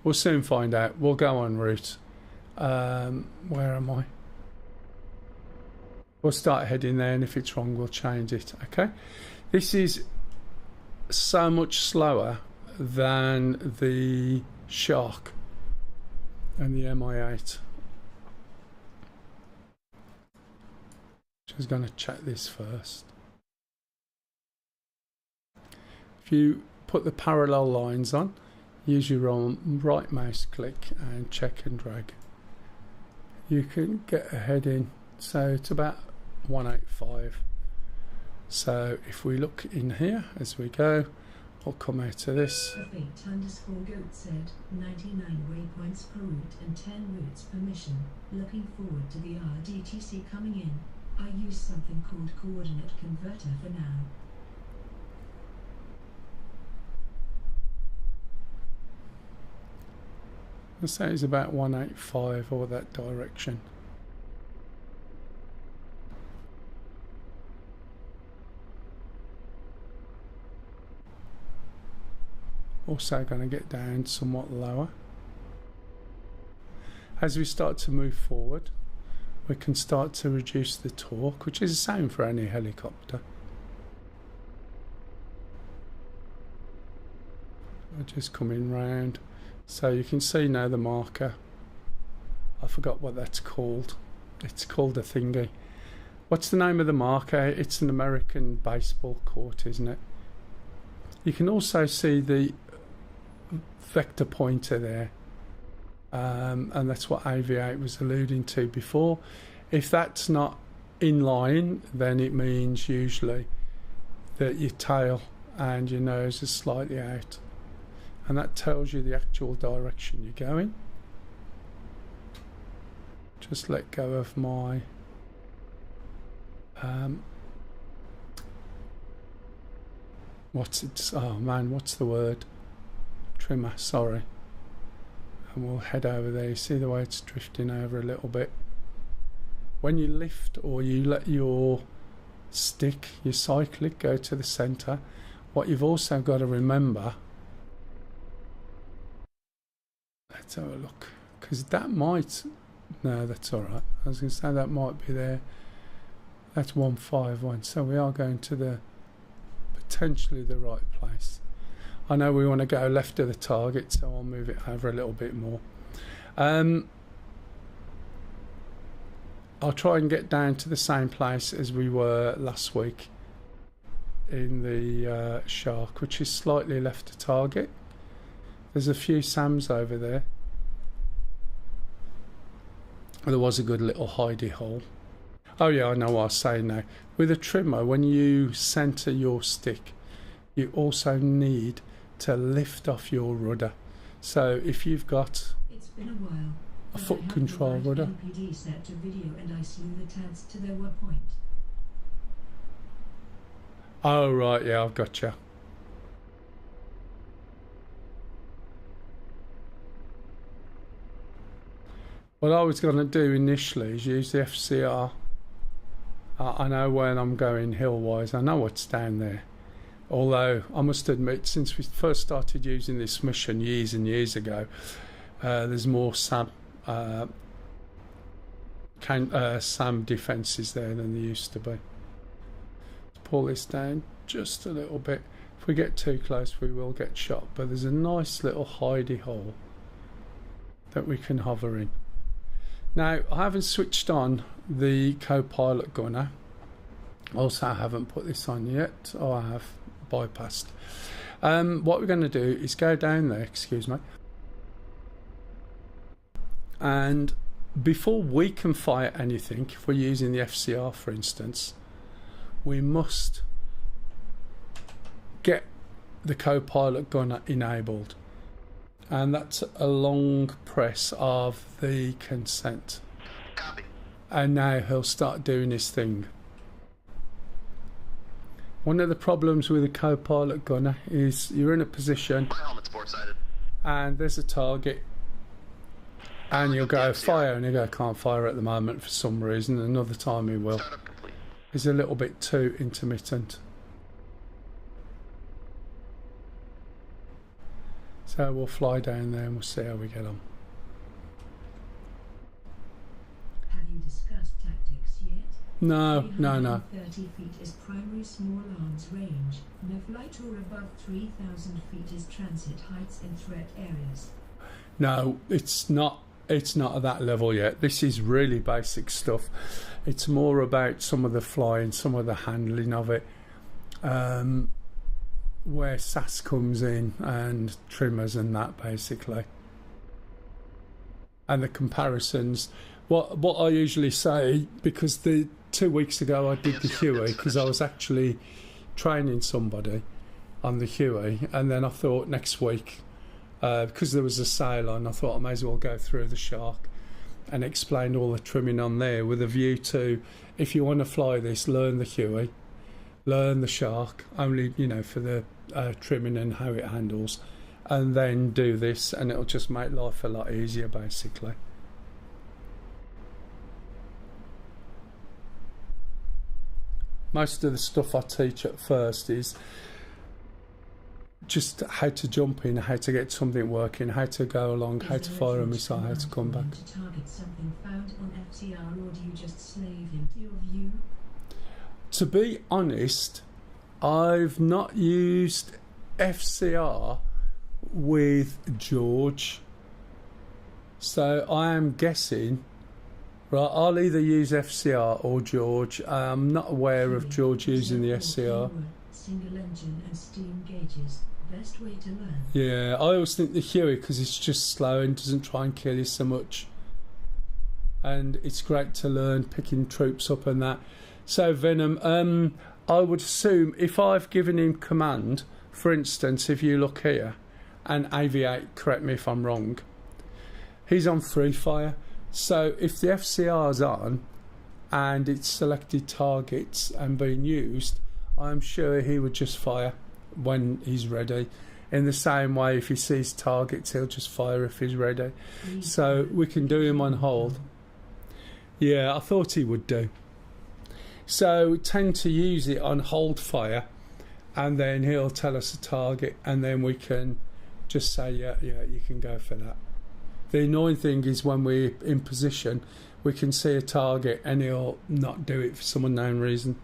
We'll soon find out. We'll go en route. Where am I? We'll start heading there, and if it's wrong, we'll change it. Okay. This is so much slower than the Shark and the MI8. Just going to check this first. If you put the parallel lines on, use your right mouse click and check and drag. You can get a heading, so it's about 185. So if we look in here as we go, we'll come out of this. _goat said 99 waypoints per route and 10 routes per mission. Looking forward to the RDTC coming in. I use something called coordinate converter for now. I'd say it's about 185 or that direction. Also going to get down somewhat lower. As we start to move forward, we can start to reduce the torque, which is the same for any helicopter. We're just coming round. So you can see now the marker. I forgot what that's called. It's called a thingy. What's the name of the marker? It's an American baseball court, isn't it? You can also see the vector pointer there. And that's what AV8 was alluding to before. If that's not in line, then it means usually that your tail and your nose is slightly out, and that tells you the actual direction you're going. Just let go of my what's the word? Trimmer, sorry. And we'll head over there. You see the way it's drifting over a little bit. When you lift or you let your stick, your cyclic, go to the centre, what you've also got to remember, let's have a look, because that might, no, that's alright, I was going to say that might be there. That's 151, so we are going to the potentially the right place. I know we want to go left of the target, so I'll move it over a little bit more. I'll try and get down to the same place as we were last week in the shark, which is slightly left to target. There's a few SAMs over there. There was a good little hidey hole. Oh yeah, I know what I was saying now. With a trimmer, when you centre your stick, you also need to lift off your rudder. So if you've got It's been a while. a foot control rudder, NPD set to video and I slew the tads to their point. oh right, yeah, I've got you. What I was going to do initially is use the FCR. I know when I'm going hill-wise, I know what's down there. Although, I must admit, since we first started using this mission years and years ago, there's more SAM defences there than there used to be. Let's pull this down just a little bit. If we get too close, we will get shot. But there's a nice little hidey hole that we can hover in. Now, I haven't switched on the co-pilot gunner. Also, I haven't put this on yet. Oh, I have bypassed. What we're going to do is go down there, excuse me. And before we can fire anything, if we're using the FCR for instance, we must get the co-pilot gunner enabled. And that's a long press of the consent. Copy. And now he'll start doing his thing. One of the problems with a co-pilot gunner is you're in a position Helmet's port sided. and there's a target and you'll go fire and you go, can't fire at the moment for some reason. Another time he will. Startup complete. He's a little bit too intermittent. So we'll fly down there and we'll see how we get on. Have you discussed tactics yet? No. 30 feet is primary small arms range. No flight or above 3,000 feet is transit heights in threat areas. No, it's not at that level yet. This is really basic stuff. It's more about some of the flying, some of the handling of it. Where SAS comes in and trimmers and that basically. And the comparisons. What I usually say, because the 2 weeks ago I did the Huey because I was actually training somebody on the Huey, and then I thought next week, because there was a sale on, I thought I may as well go through the Shark and explain all the trimming on there with a view to, if you want to fly this, learn the Huey, learn the Shark, only, you know, for the trimming and how it handles, and then do this, and it'll just make life a lot easier basically. Most of the stuff I teach at first is just how to jump in, how to get something working, how to go along, how to fire a missile, how to come back. To target something found on FCR, or do you just slave into your view? To be honest, I've not used FCR with George, so I am guessing. Right, I'll either use FCR or George. I'm not aware of George using the SCR. Single engine and steam gauges. Best way to learn. Yeah, I always think the Huey, because it's just slow and doesn't try and kill you so much. And it's great to learn picking troops up and that. So Venom, I would assume if I've given him command, for instance, if you look here, and AV8, correct me if I'm wrong, he's on free fire. So if the FCR's on and it's selected targets and being used, I'm sure he would just fire when he's ready. In the same way, if he sees targets, he'll just fire if he's ready. So we can do him on hold. Yeah, I thought he would do. So we tend to use it on hold fire, and then he'll tell us a target, and then we can just say, yeah, you can go for that. The annoying thing is when we're in position, we can see a target and he'll not do it for some unknown reason.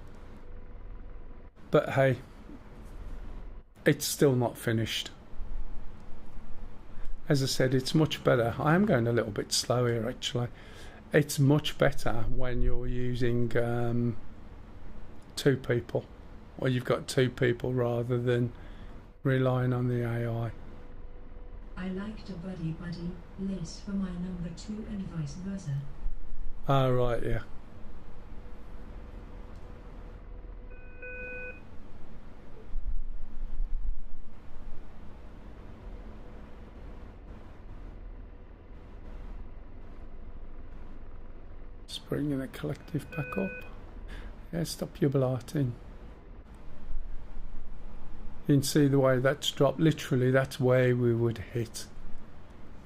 But hey, it's still not finished. As I said, it's much better. I am going a little bit slow here actually. It's much better when you're using two people, or you've got two people rather than relying on the AI. I liked a buddy lace for my number 2 and vice versa. Oh, right, yeah. Just bringing the collective back up. Yeah, stop your blarting. You can see the way that's dropped. Literally, that's where we would hit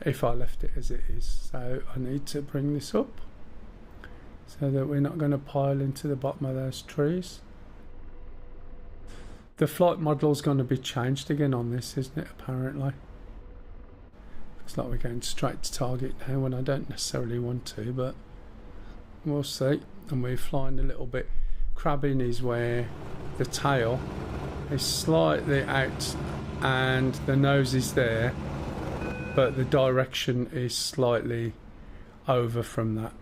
if I left it as it is. So I need to bring this up so that we're not going to pile into the bottom of those trees. The flight model's going to be changed again on this, isn't it, apparently? Looks like we're going straight to target now when I don't necessarily want to, but we'll see. And we're flying a little bit. Crabbing is where the tail is slightly out and the nose is there, but the direction is slightly over from that.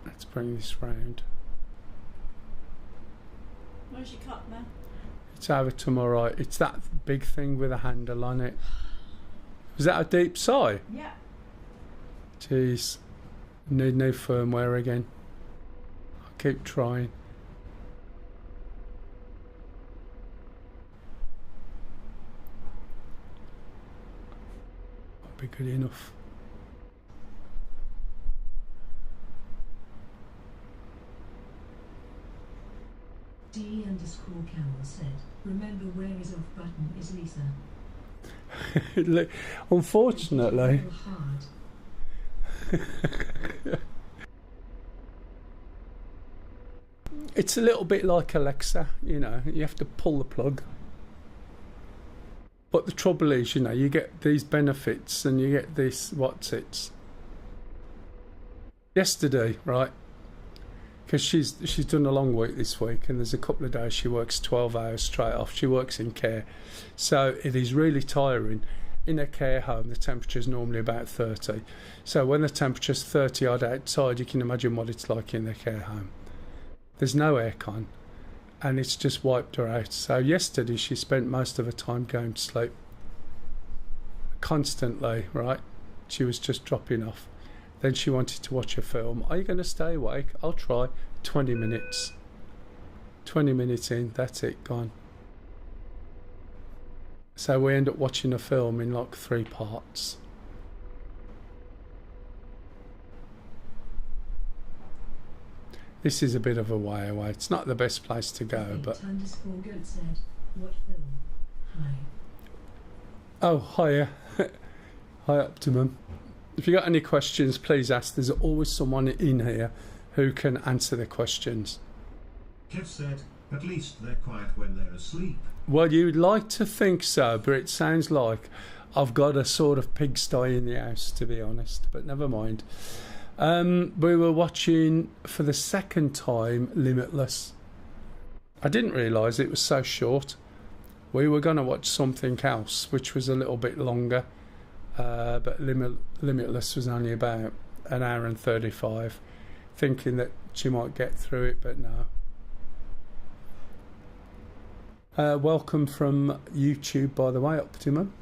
Let's bring this round. Where's your cup, man? It's over to my right. It's that big thing with a handle on it. Was that a deep sigh? Yeah. Jeez. Need new firmware again. I'll keep trying. Might be good enough. D_Camel said, remember where is off button is Lisa. Look, unfortunately. Hard. It's a little bit like Alexa, you know, you have to pull the plug. But the trouble is, you know, you get these benefits and you get this what's-its. Yesterday, right, because she's done a long week this week and there's a couple of days she works 12 hours straight off. She works in care. So it is really tiring. In a care home, the temperature is normally about 30. So when the temperature's 30 odd outside, you can imagine what it's like in the care home. There's no aircon and it's just wiped her out. So yesterday she spent most of her time going to sleep. Constantly, right? She was just dropping off. Then she wanted to watch a film. Are you going to stay awake? I'll try. 20 minutes. 20 minutes in, that's it, gone. So we end up watching a film in like 3 parts. This is a bit of a way away. It's not the best place to go, but... _goat said, what film? Hi. Oh, hiya. Hi, Optimum. If you got any questions, please ask. There's always someone in here who can answer the questions. Kev said, at least they're quiet when they're asleep. Well, you'd like to think so, but it sounds like I've got a sort of pigsty in the house, to be honest. But never mind. We were watching, for the second time, Limitless. I didn't realise it was so short. We were going to watch something else, which was a little bit longer. But Limitless was only about an hour and 35, thinking that she might get through it, but no. Welcome from YouTube, by the way, Optimum.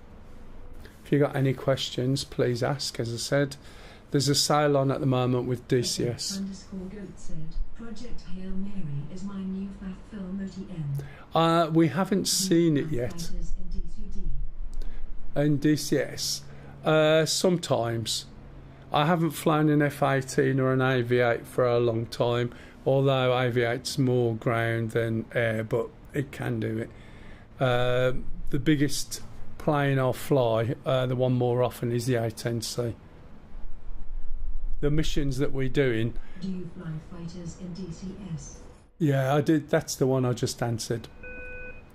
If you got any questions, please ask. As I said, there's a sale on at the moment with DCS. _goat said, Project Hail Mary is my new fat film OTM. We haven't seen it yet. Fighters In in DCD. DCS. Sometimes. I haven't flown an F-18 or an AV-8 for a long time, although AV-8's more ground than air, but it can do it. The biggest plane I'll fly, the one more often, is the A10C. The missions that we're doing... Do you fly fighters in DCS? Yeah, I did. That's the one I just answered.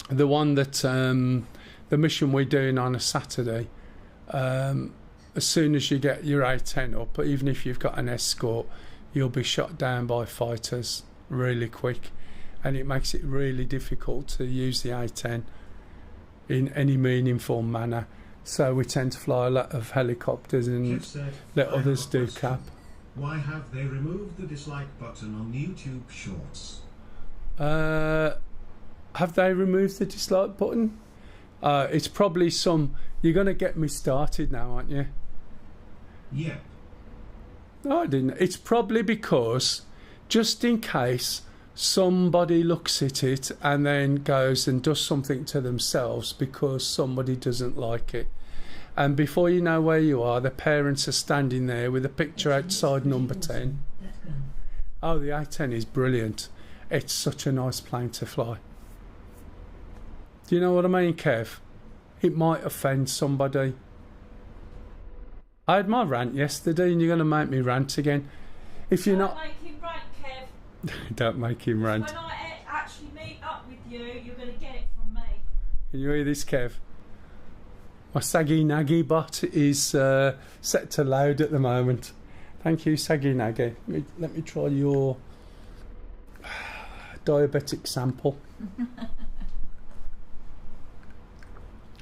The one that... the mission we're doing on a Saturday... as soon as you get your A10 up, even if you've got an escort, you'll be shot down by fighters really quick, and it makes it really difficult to use the A10 in any meaningful manner. So we tend to fly a lot of helicopters and let others do cap. Why have they removed the dislike button on YouTube Shorts? Have they removed the dislike button? It's probably some... You're going to get me started now, aren't you? Yep. No, I didn't. It's probably because, just in case somebody looks at it and then goes and does something to themselves because somebody doesn't like it. And before you know where you are, the parents are standing there with a picture outside number 10. Oh, the A10 is brilliant. It's such a nice plane to fly. Do you know what I mean, Kev? It might offend somebody. I had my rant yesterday and you're going to make me rant again. If you're Don't not... make him rant, Kev. Don't make him rant. When I actually meet up with you, you're going to get it from me. Can you hear this, Kev? My Saggy Naggy bot is set to loud at the moment. Thank you, Saggy Naggy. Let me try your diabetic sample.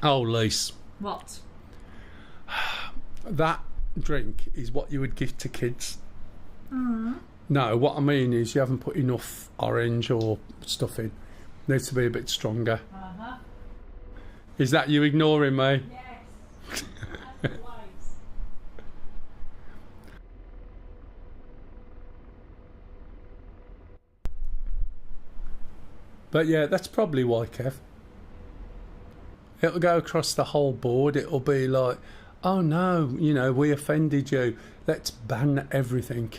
Oh, Lise. What? That drink is what you would give to kids. Mm. No, what I mean is you haven't put enough orange or stuff in. Needs to be a bit stronger. Uh-huh. Is that you ignoring me? Yes. As always. But yeah, that's probably why, Kev. It'll go across the whole board. It'll be like, oh no, you know, we offended you. Let's ban everything.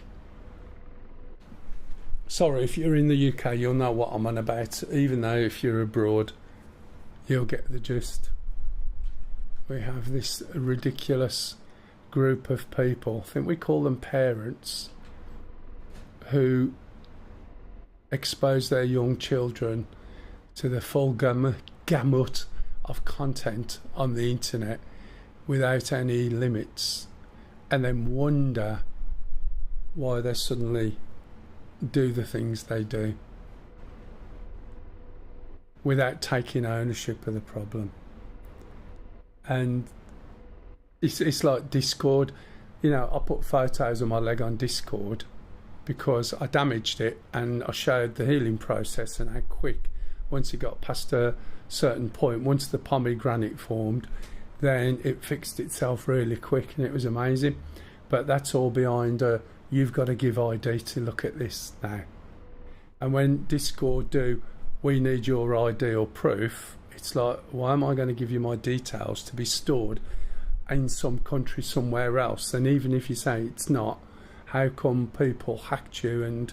Sorry, if you're in the UK, you'll know what I'm on about. Even though if you're abroad, you'll get the gist. We have this ridiculous group of people, I think we call them parents, who expose their young children to the full gamut of content on the internet without any limits, and then wonder why they suddenly do the things they do without taking ownership of the problem. And it's like Discord. You know, I put photos of my leg on Discord because I damaged it, and I showed the healing process and how quick, once it got past a certain point, once the pomegranate formed, then it fixed itself really quick, and it was amazing. But that's all behind you've got to give ID to look at this now. And when Discord do, we need your ID or proof, it's like, why am I going to give you my details to be stored in some country somewhere else? And even if you say it's not, how come people hacked you and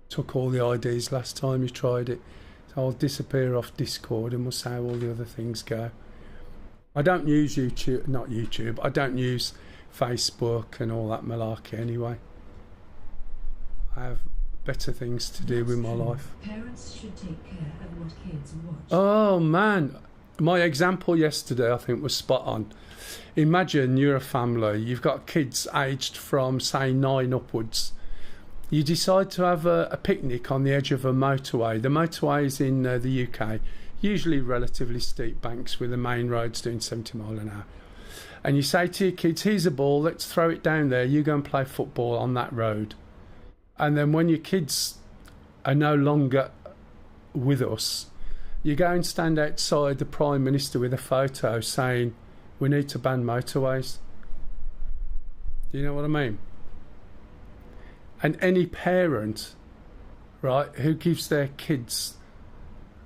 took all the IDs last time you tried it? So I'll disappear off Discord and we'll say how all the other things go. I don't use YouTube, I don't use Facebook and all that malarkey anyway. I have better things to do with my life. Parents should take care of what kids watch. Oh man, my example yesterday I think was spot on. Imagine you're a family, you've got kids aged from say 9 upwards. You decide to have a picnic on the edge of a motorway. The motorways in the UK, usually relatively steep banks with the main roads doing 70 miles an hour. And you say to your kids, here's a ball, let's throw it down there, you go and play football on that road. And then when your kids are no longer with us, you go and stand outside the Prime Minister with a photo saying, we need to ban motorways. Do you know what I mean? And any parent, right, who gives their kids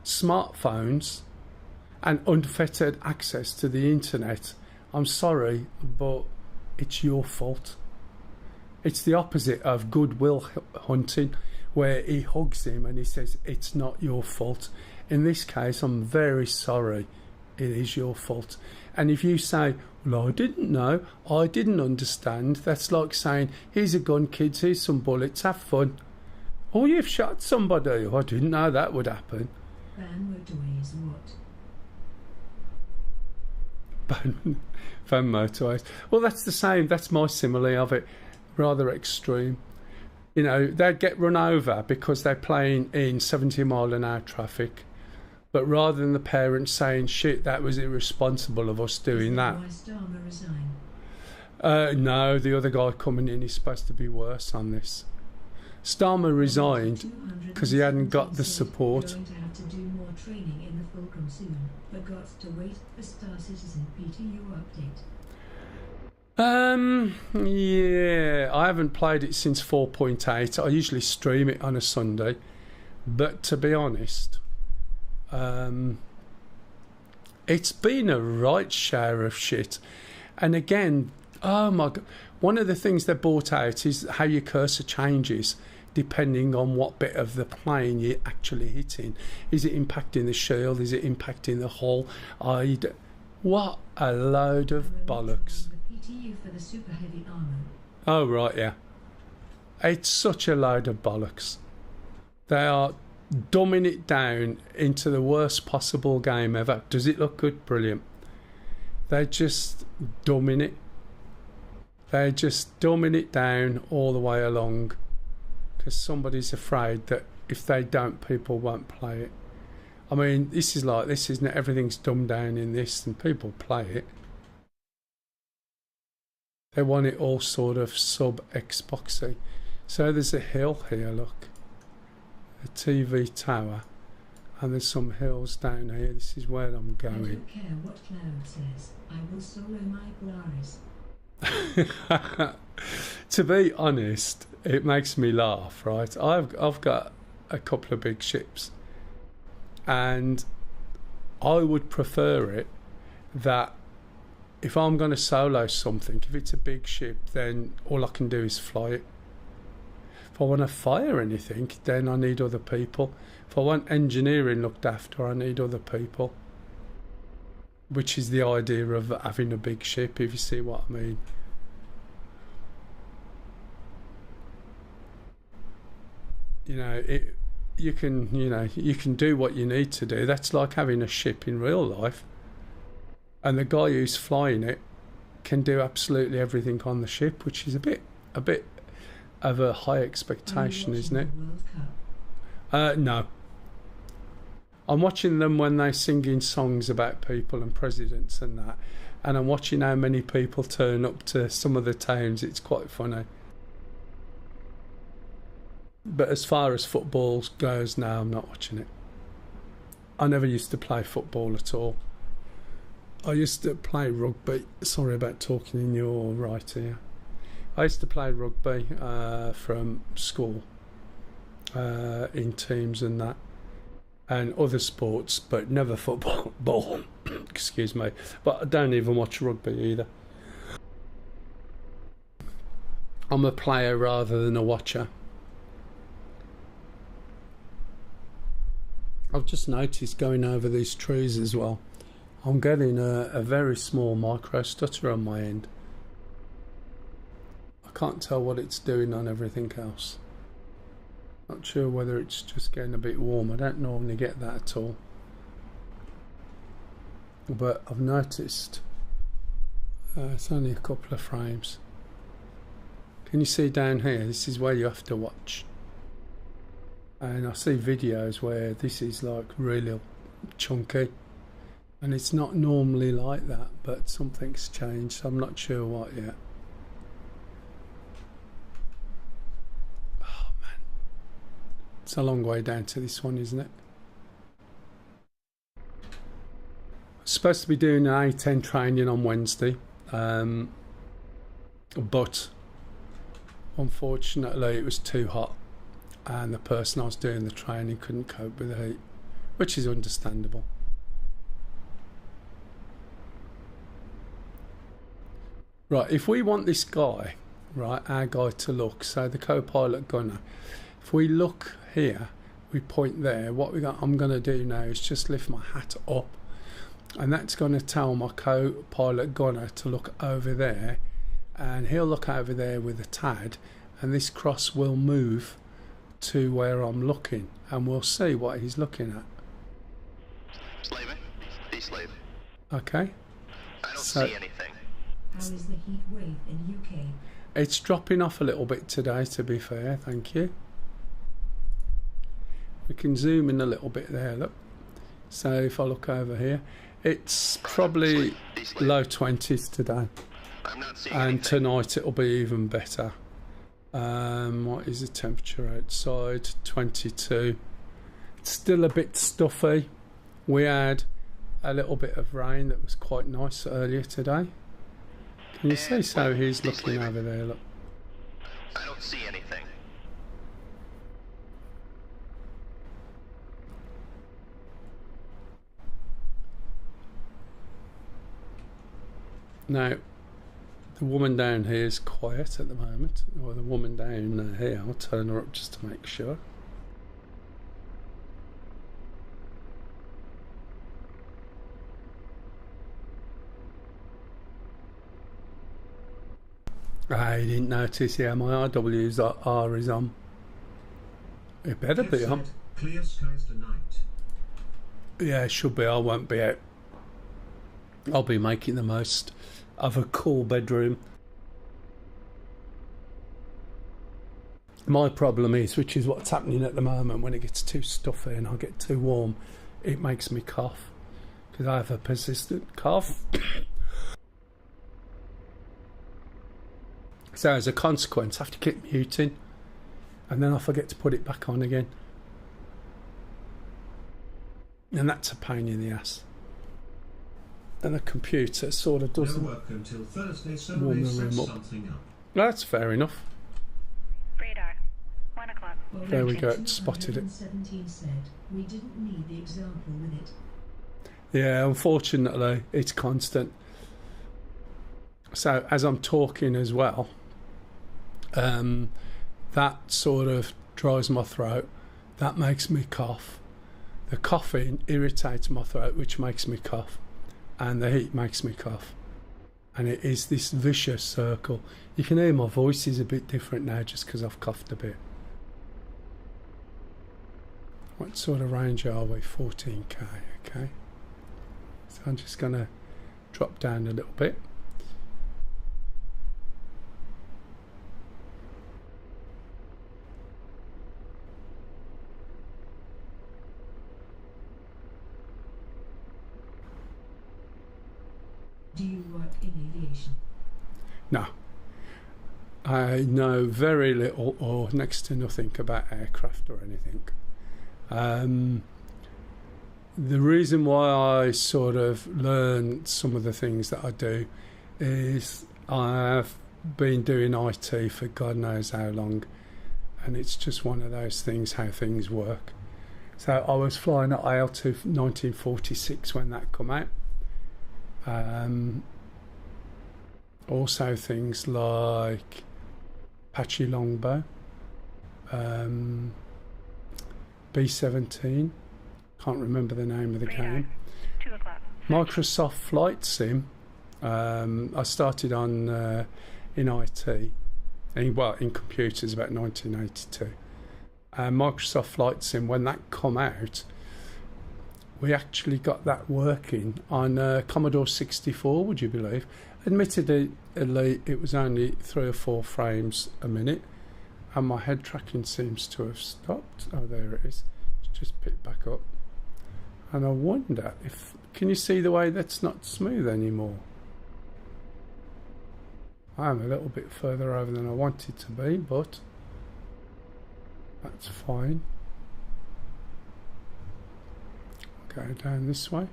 smartphones and unfettered access to the internet, I'm sorry, but it's your fault. It's the opposite of goodwill hunting, where he hugs him and he says, it's not your fault. In this case, I'm very sorry, it is your fault. And if you say, well, I didn't know, I didn't understand, that's like saying, here's a gun, kids, here's some bullets, have fun. Oh, you've shot somebody. I didn't know that would happen. Ban motorways what? Ban motorways. Well, that's the same. That's my simile of it. Rather extreme. You know, they'd get run over because they're playing in 70 mile an hour traffic. But rather than the parents saying, shit, that was irresponsible of us doing that. Why Starmer resign? No, the other guy coming in is supposed to be worse on this. Starmer resigned because he hadn't got the support. Going to have to do more training in the Fulcrum soon, but got to wait for Star Citizen PTU update. Yeah, I haven't played it since 4.8. I usually stream it on a Sunday, but to be honest, it's been a right shower of shit. And again, oh my god, one of the things they brought out is how your cursor changes depending on what bit of the plane you're actually hitting. Is it impacting the shield? Is it impacting the hull? What a load of bollocks. The PTU for the super heavy armor. Oh right, yeah. It's such a load of bollocks. They are dumbing it down into the worst possible game ever. Does it look good? Brilliant. They're just dumbing it. They're just dumbing it down all the way along because somebody's afraid that if they don't, people won't play it. I mean, this is like this, isn't it? Everything's dumbed down in this and people play it. They want it all sort of sub-Xboxy. So there's a hill here, look. A TV tower. And there's some hills down here. This is where I'm I going. don't care what Cloud says. I will solo my Polaris. To be honest, it makes me laugh, right? I've got a couple of big ships. And I would prefer it that if I'm going to solo something, if it's a big ship, then all I can do is fly it. If I want to fire anything, then I need other people. If I want engineering looked after, I need other people. Which is the idea of having a big ship, if you see what I mean. You know, you can do what you need to do. That's like having a ship in real life. And the guy who's flying it can do absolutely everything on the ship, which is a bit of a high expectation, isn't it? No. I'm watching them when they're singing songs about people and presidents and that, and I'm watching how many people turn up to some of the towns. It's quite funny. But as far as football goes, no, I'm not watching it. I never used to play football at all. I used to play rugby. Sorry about talking in your right ear. I used to play rugby from school in teams and that, and other sports, but never football. Excuse me. But I don't even watch rugby either. I'm a player rather than a watcher. I've just noticed going over these trees as well, I'm getting a very small micro stutter on my end. I can't tell what it's doing on everything else. Not sure whether it's just getting a bit warm. I don't normally get that at all. But I've noticed it's only a couple of frames. Can you see down here? This is where you have to watch. And I see videos where this is like really chunky. And it's not normally like that, but something's changed. I'm not sure what yet. Oh man. It's a long way down to this one, isn't it? I'm supposed to be doing an A10 training on Wednesday. But unfortunately it was too hot. And the person I was doing the training couldn't cope with the heat, which is understandable. Right, if we want this guy, right, our guy to look, so the co-pilot gunner, if we look here, we point there, I'm going to do now is just lift my hat up, and that's going to tell my co-pilot gunner to look over there, and he'll look over there with a TAD, and this cross will move to where I'm looking, and we'll see what he's looking at. Slaving? De-slave. Okay. I don't see anything. How is the heat wave in UK? It's dropping off a little bit today, to be fair, thank you. We can zoom in a little bit there, look. So if I look over here, it's probably low 20s today. I'm not don't see and anything. tonight it'll be even better. What is the temperature outside? 22. It's still a bit stuffy. We had a little bit of rain that was quite nice earlier today. Can you see? So he's looking over there. Look. I don't see anything. Now, the woman down here is quiet at the moment, or the woman down here. I'll turn her up just to make sure. I didn't notice. Yeah, my RW's R is on. It better Jeff be on. said, clear skies tonight. Yeah, it should be. I won't be out. I'll be making the most of a cool bedroom. My problem is, which is what's happening at the moment, when it gets too stuffy and I get too warm, it makes me cough. Because I have a persistent cough. So as a consequence, I have to keep muting. And then I forget to put it back on again. And that's a pain in the ass. And the computer sort of No doesn't work until Thursday, so warm they the set room up. something up. That's fair enough. Radar. 1 o'clock. There we go, spotted it. 217 said, we didn't need the example with it. Yeah, unfortunately, it's constant. So as I'm talking as well, that sort of dries my throat. That makes me cough. The coughing irritates my throat, which makes me cough. And the heat makes me cough. And it is this vicious circle. You can hear my voice is a bit different now just because I've coughed a bit. What sort of range are we? 14k, okay. So I'm just going to drop down a little bit. Do you work in aviation? No. I know very little or next to nothing about aircraft or anything. The reason why I sort of learn some of the things that I do is I've been doing IT for God knows how long, and it's just one of those things, how things work. So I was flying at IL-2 1946 when that come out. Also things like Apache longbow, B-17, can't remember the name of the Radar. game. 2 o'clock. Microsoft Flight Sim. I started on in IT, in computers about 1982. Microsoft Flight Sim, when that come out, we actually got that working on Commodore 64, would you believe? Admittedly, it was only 3 or 4 frames a minute, and my head tracking seems to have stopped. Oh, there it is. It's just picked back up. And I wonder if... Can you see the way that's not smooth anymore? I'm a little bit further over than I wanted to be, but that's fine. Go down this way.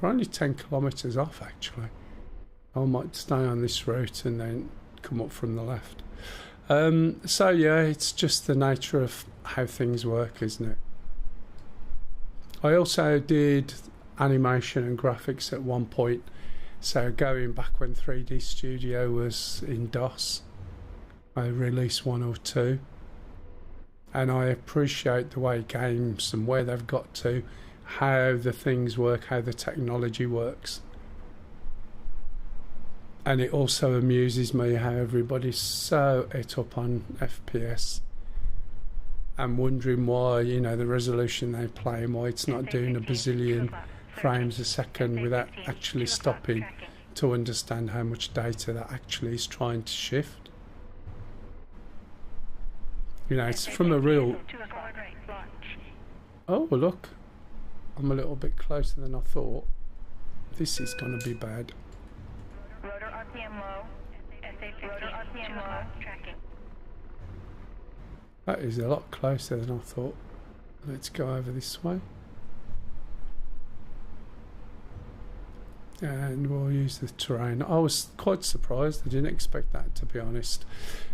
We're only 10 kilometres off, actually. I might stay on this route and then come up from the left. So yeah, it's just the nature of how things work, isn't it? I also did animation and graphics at one point, so going back when 3D Studio was in DOS, I released 1 or 2, and I appreciate the way games and where they've got to, how the things work, how the technology works. And it also amuses me how everybody's so et up on FPS. I'm wondering why, you know, the resolution they play and why it's not doing a bazillion frames a second without actually stopping to understand how much data that actually is trying to shift. You know, it's from a real... Oh, look. I'm a little bit closer than I thought. This is going to be bad. Rotor RPM low. SA-15, rotor RPM low. Tracking. That is a lot closer than I thought. Let's go over this way. And we'll use the terrain. I was quite surprised. I didn't expect that, to be honest.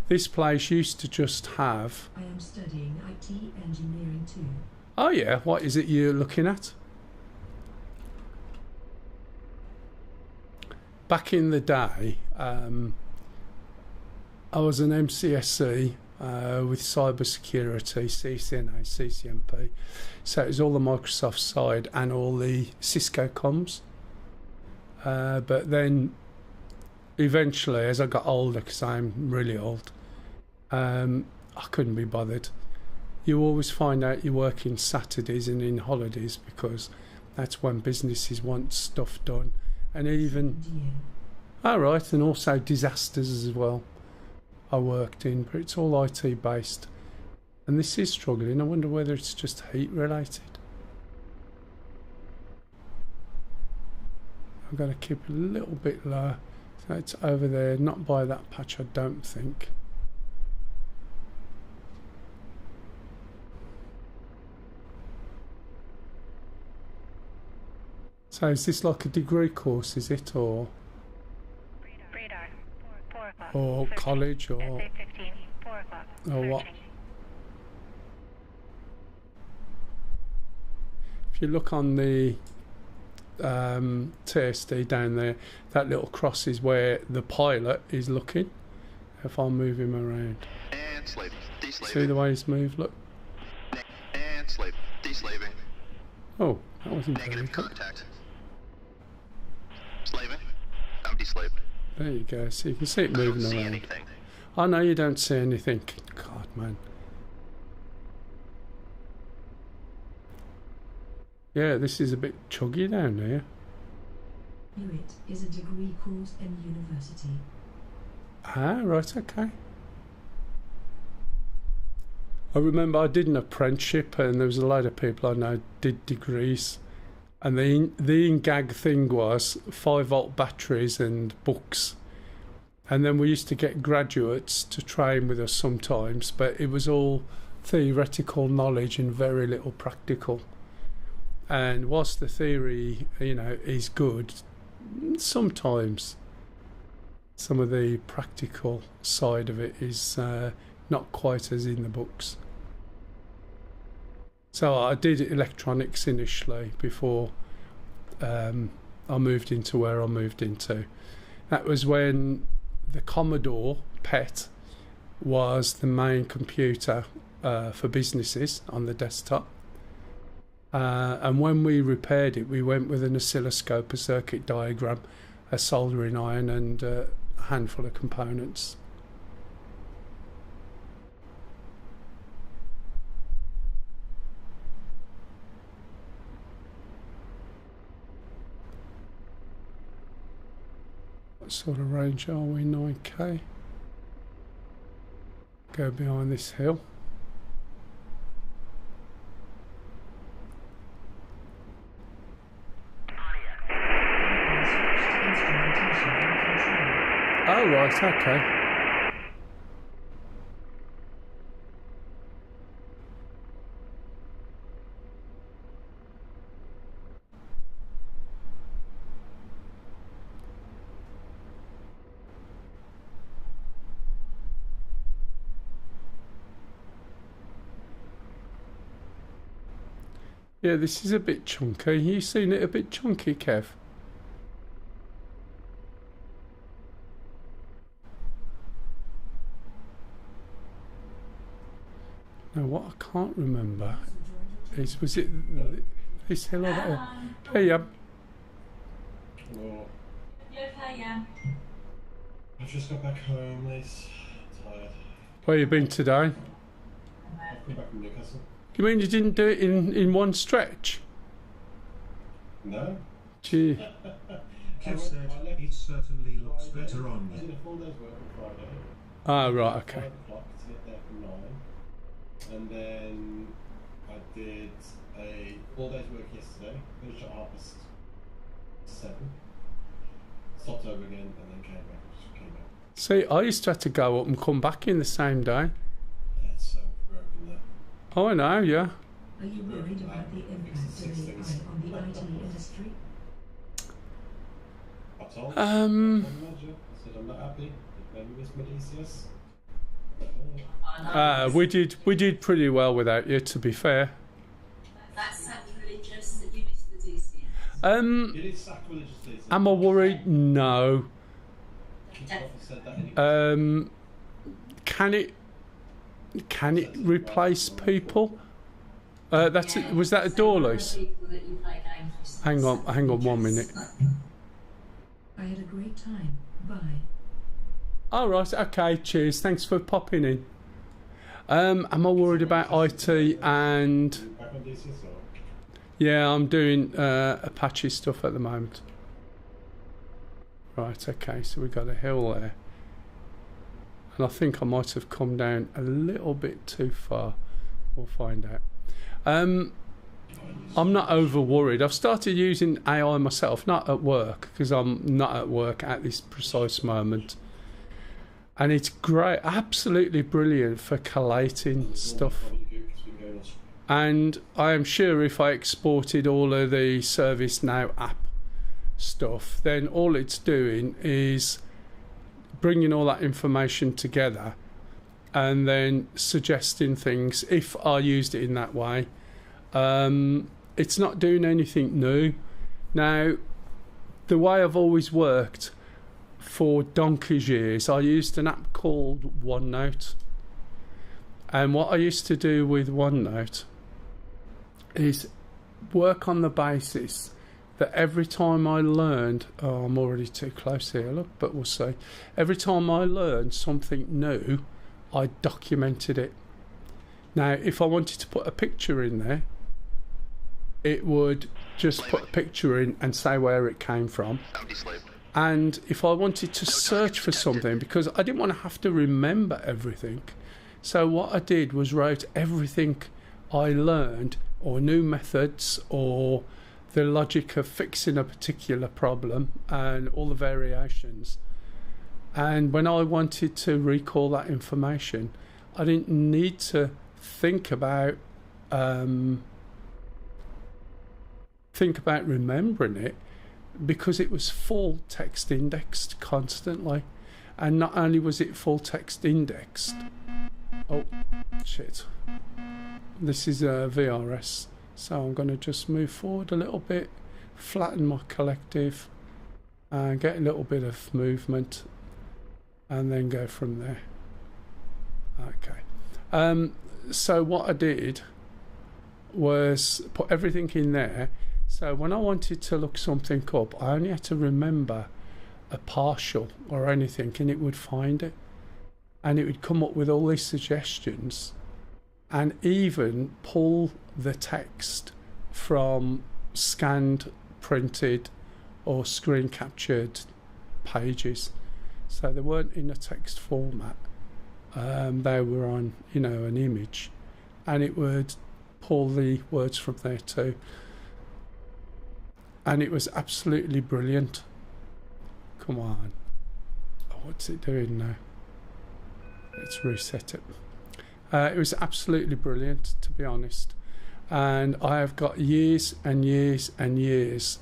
This place used to just have... I am studying IT engineering too. Oh yeah, what is it you're looking at? Back in the day, I was an MCSC with cybersecurity, CCNA, CCNP. So it was all the Microsoft side and all the Cisco comms. But then eventually, as I got older, because I'm really old, I couldn't be bothered. You always find out you're working Saturdays and in holidays because that's when businesses want stuff done. And even, right, and also disasters as well I worked in, but it's all IT based. And this is struggling. I wonder whether it's just heat related. I've got to keep it a little bit lower. So it's over there, not by that patch, I don't think. So is this like a degree course, is it, or Radar. 4 o'clock. or Searching. college, or SA-15, 4 o'clock. or what? Searching. If you look on the TSD down there, that little cross is where the pilot is looking. If I move him around, And slaving. Deslaving. see the way he's moved. Look. And slaving. Deslaving. Oh, that wasn't very Negative good. contact. Slaving. I'm deslaved. There you go. So you can see it I don't moving see around. anything. I know you don't see anything. God, man. Yeah, this is a bit chuggy down here. Hewitt is a degree course in university. Ah, right, okay. I remember I did an apprenticeship and there was a load of people I know did degrees. And the in-gag thing was 5-volt batteries and books. And then we used to get graduates to train with us sometimes, but it was all theoretical knowledge and very little practical. And whilst the theory, you know, is good, sometimes some of the practical side of it is not quite as in the books. So I did electronics initially before I moved into where I moved into. That was when the Commodore PET was the main computer for businesses on the desktop. And when we repaired it, we went with an oscilloscope, a circuit diagram, a soldering iron and a handful of components. What sort of range are we? 9k. Go behind this hill. Oh, right, okay. Yeah, this is a bit chunky. You seen it a bit chunky, Kev? Now, what I can't remember is, was it this hill or that hill? Hey, Well, You okay, yeah? I've just got back home, Liz. Tired. Where you been today? I've come back from Newcastle. You mean you didn't do it in one stretch? No. Gee. Kev said, it certainly looks better on I did you. a full day's work on Friday. Ah, right, okay. 5 o'clock to get there for 9. And then I did a all day's work yesterday, finished at 7:30, stopped over again, and then came back. See, I used to have to go up and come back in the same day. Yeah, it's so broken there. Oh, I know, yeah. Are you worried about the impact of AI on the IT industry? I told Um, the manager, I said I'm not happy. Maybe miss my DCS. we did pretty well without you, to be fair. That's sacrilegious that you missed the DCS. It is sacrilegiously. Am I worried? No. Said that anyway. Can it replace people? That's it. Was that a door loose? Hang on 1 minute. I had a great time. Bye. All right, okay, cheers. Thanks for popping in. Am I worried about IT and... Back on DCS or? Yeah, I'm doing Apache stuff at the moment. Right, okay, so we've got a hill there. And I think I might have come down a little bit too far. We'll find out. I'm not over worried. I've started using AI myself, not at work, because I'm not at work at this precise moment. And it's great, absolutely brilliant for collating stuff. And I am sure if I exported all of the ServiceNow app stuff, then all it's doing is bringing all that information together and then suggesting things if I used it in that way. It's not doing anything new. Now, the way I've always worked for donkey's years, I used an app called OneNote. And what I used to do with OneNote is work on the basis that every time I learned, oh, I'm already too close here, look, but we'll see. Every time I learned something new, I documented it. Now, if I wanted to put a picture in there, it would just put a picture in and say where it came from. And if I wanted to search for something, because I didn't want to have to remember everything, so what I did was wrote everything I learned, or new methods, or the logic of fixing a particular problem, and all the variations. And when I wanted to recall that information, I didn't need to think about remembering it, because it was full text indexed constantly. And not only was it full text indexed, oh shit, this is a VRS, so I'm going to just move forward a little bit, flatten my collective and get a little bit of movement, and then go from there. Okay, so what I did was put everything in there. So when I wanted to look something up, I only had to remember a partial or anything, and it would find it, and it would come up with all these suggestions, and even pull the text from scanned, printed or screen captured pages. So they weren't in a text format, they were on, you know, an image, and it would pull the words from there too. And it was absolutely brilliant. Come on. Oh, what's it doing now? Let's reset it. It was absolutely brilliant, to be honest. And I have got years and years and years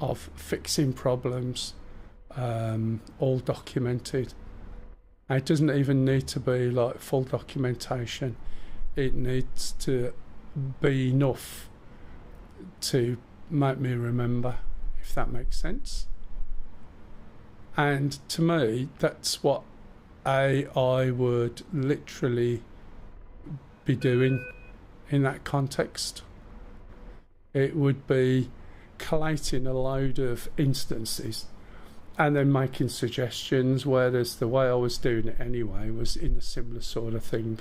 of fixing problems, all documented. And it doesn't even need to be like full documentation. It needs to be enough to make me remember, if that makes sense. And to me, that's what AI would literally be doing in that context. It would be collating a load of instances and then making suggestions, whereas the way I was doing it anyway was in a similar sort of thing.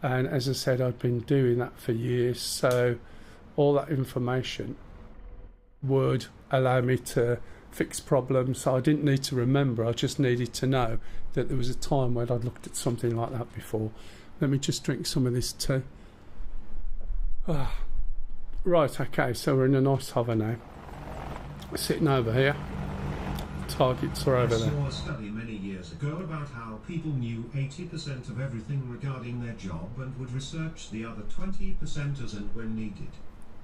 And as I said, I'd been doing that for years, so all that information would allow me to fix problems. So I didn't need to remember, I just needed to know that there was a time when I'd looked at something like that before. Let me just drink some of this tea. Right, okay, so we're in a nice hover now. Sitting over here. Targets are over I there. saw a study many years ago about how people knew 80% of everything regarding their job and would research the other 20% as and when needed.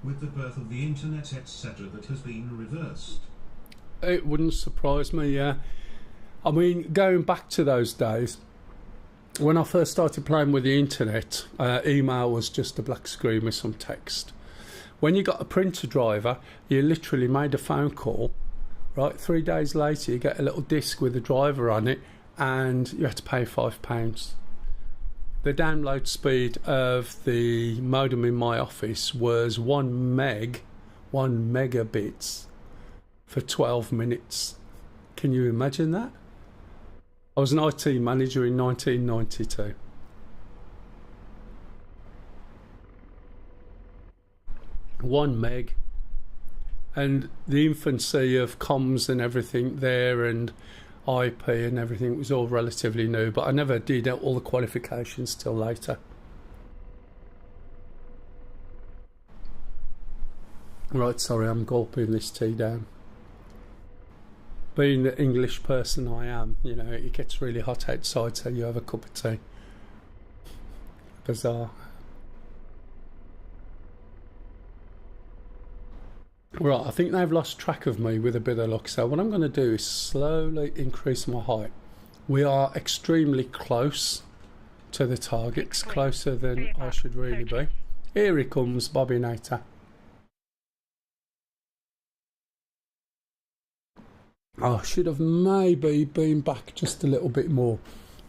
With the birth of the internet, etc., that has been reversed. It wouldn't surprise me, yeah. I mean, going back to those days, when I first started playing with the internet, email was just a black screen with some text. When you got a printer driver, you literally made a phone call, right? 3 days later, you get a little disc with a driver on it, and you had to pay £5. The download speed of the modem in my office was 1 megabits for 12 minutes. Can you imagine that? I was an IT manager in 1992. One meg, and the infancy of comms and everything there, and IP and everything was all relatively new, but I never did all the qualifications till later. Right, sorry, I'm gulping this tea down. Being the English person I am, you know, it gets really hot outside, so you have a cup of tea. Bizarre. Right, I think they've lost track of me with a bit of luck, so what I'm going to do is slowly increase my height. We are extremely close to the targets, closer than I should really be. Here he comes, Bobby Nater. Oh, I should have maybe been back just a little bit more.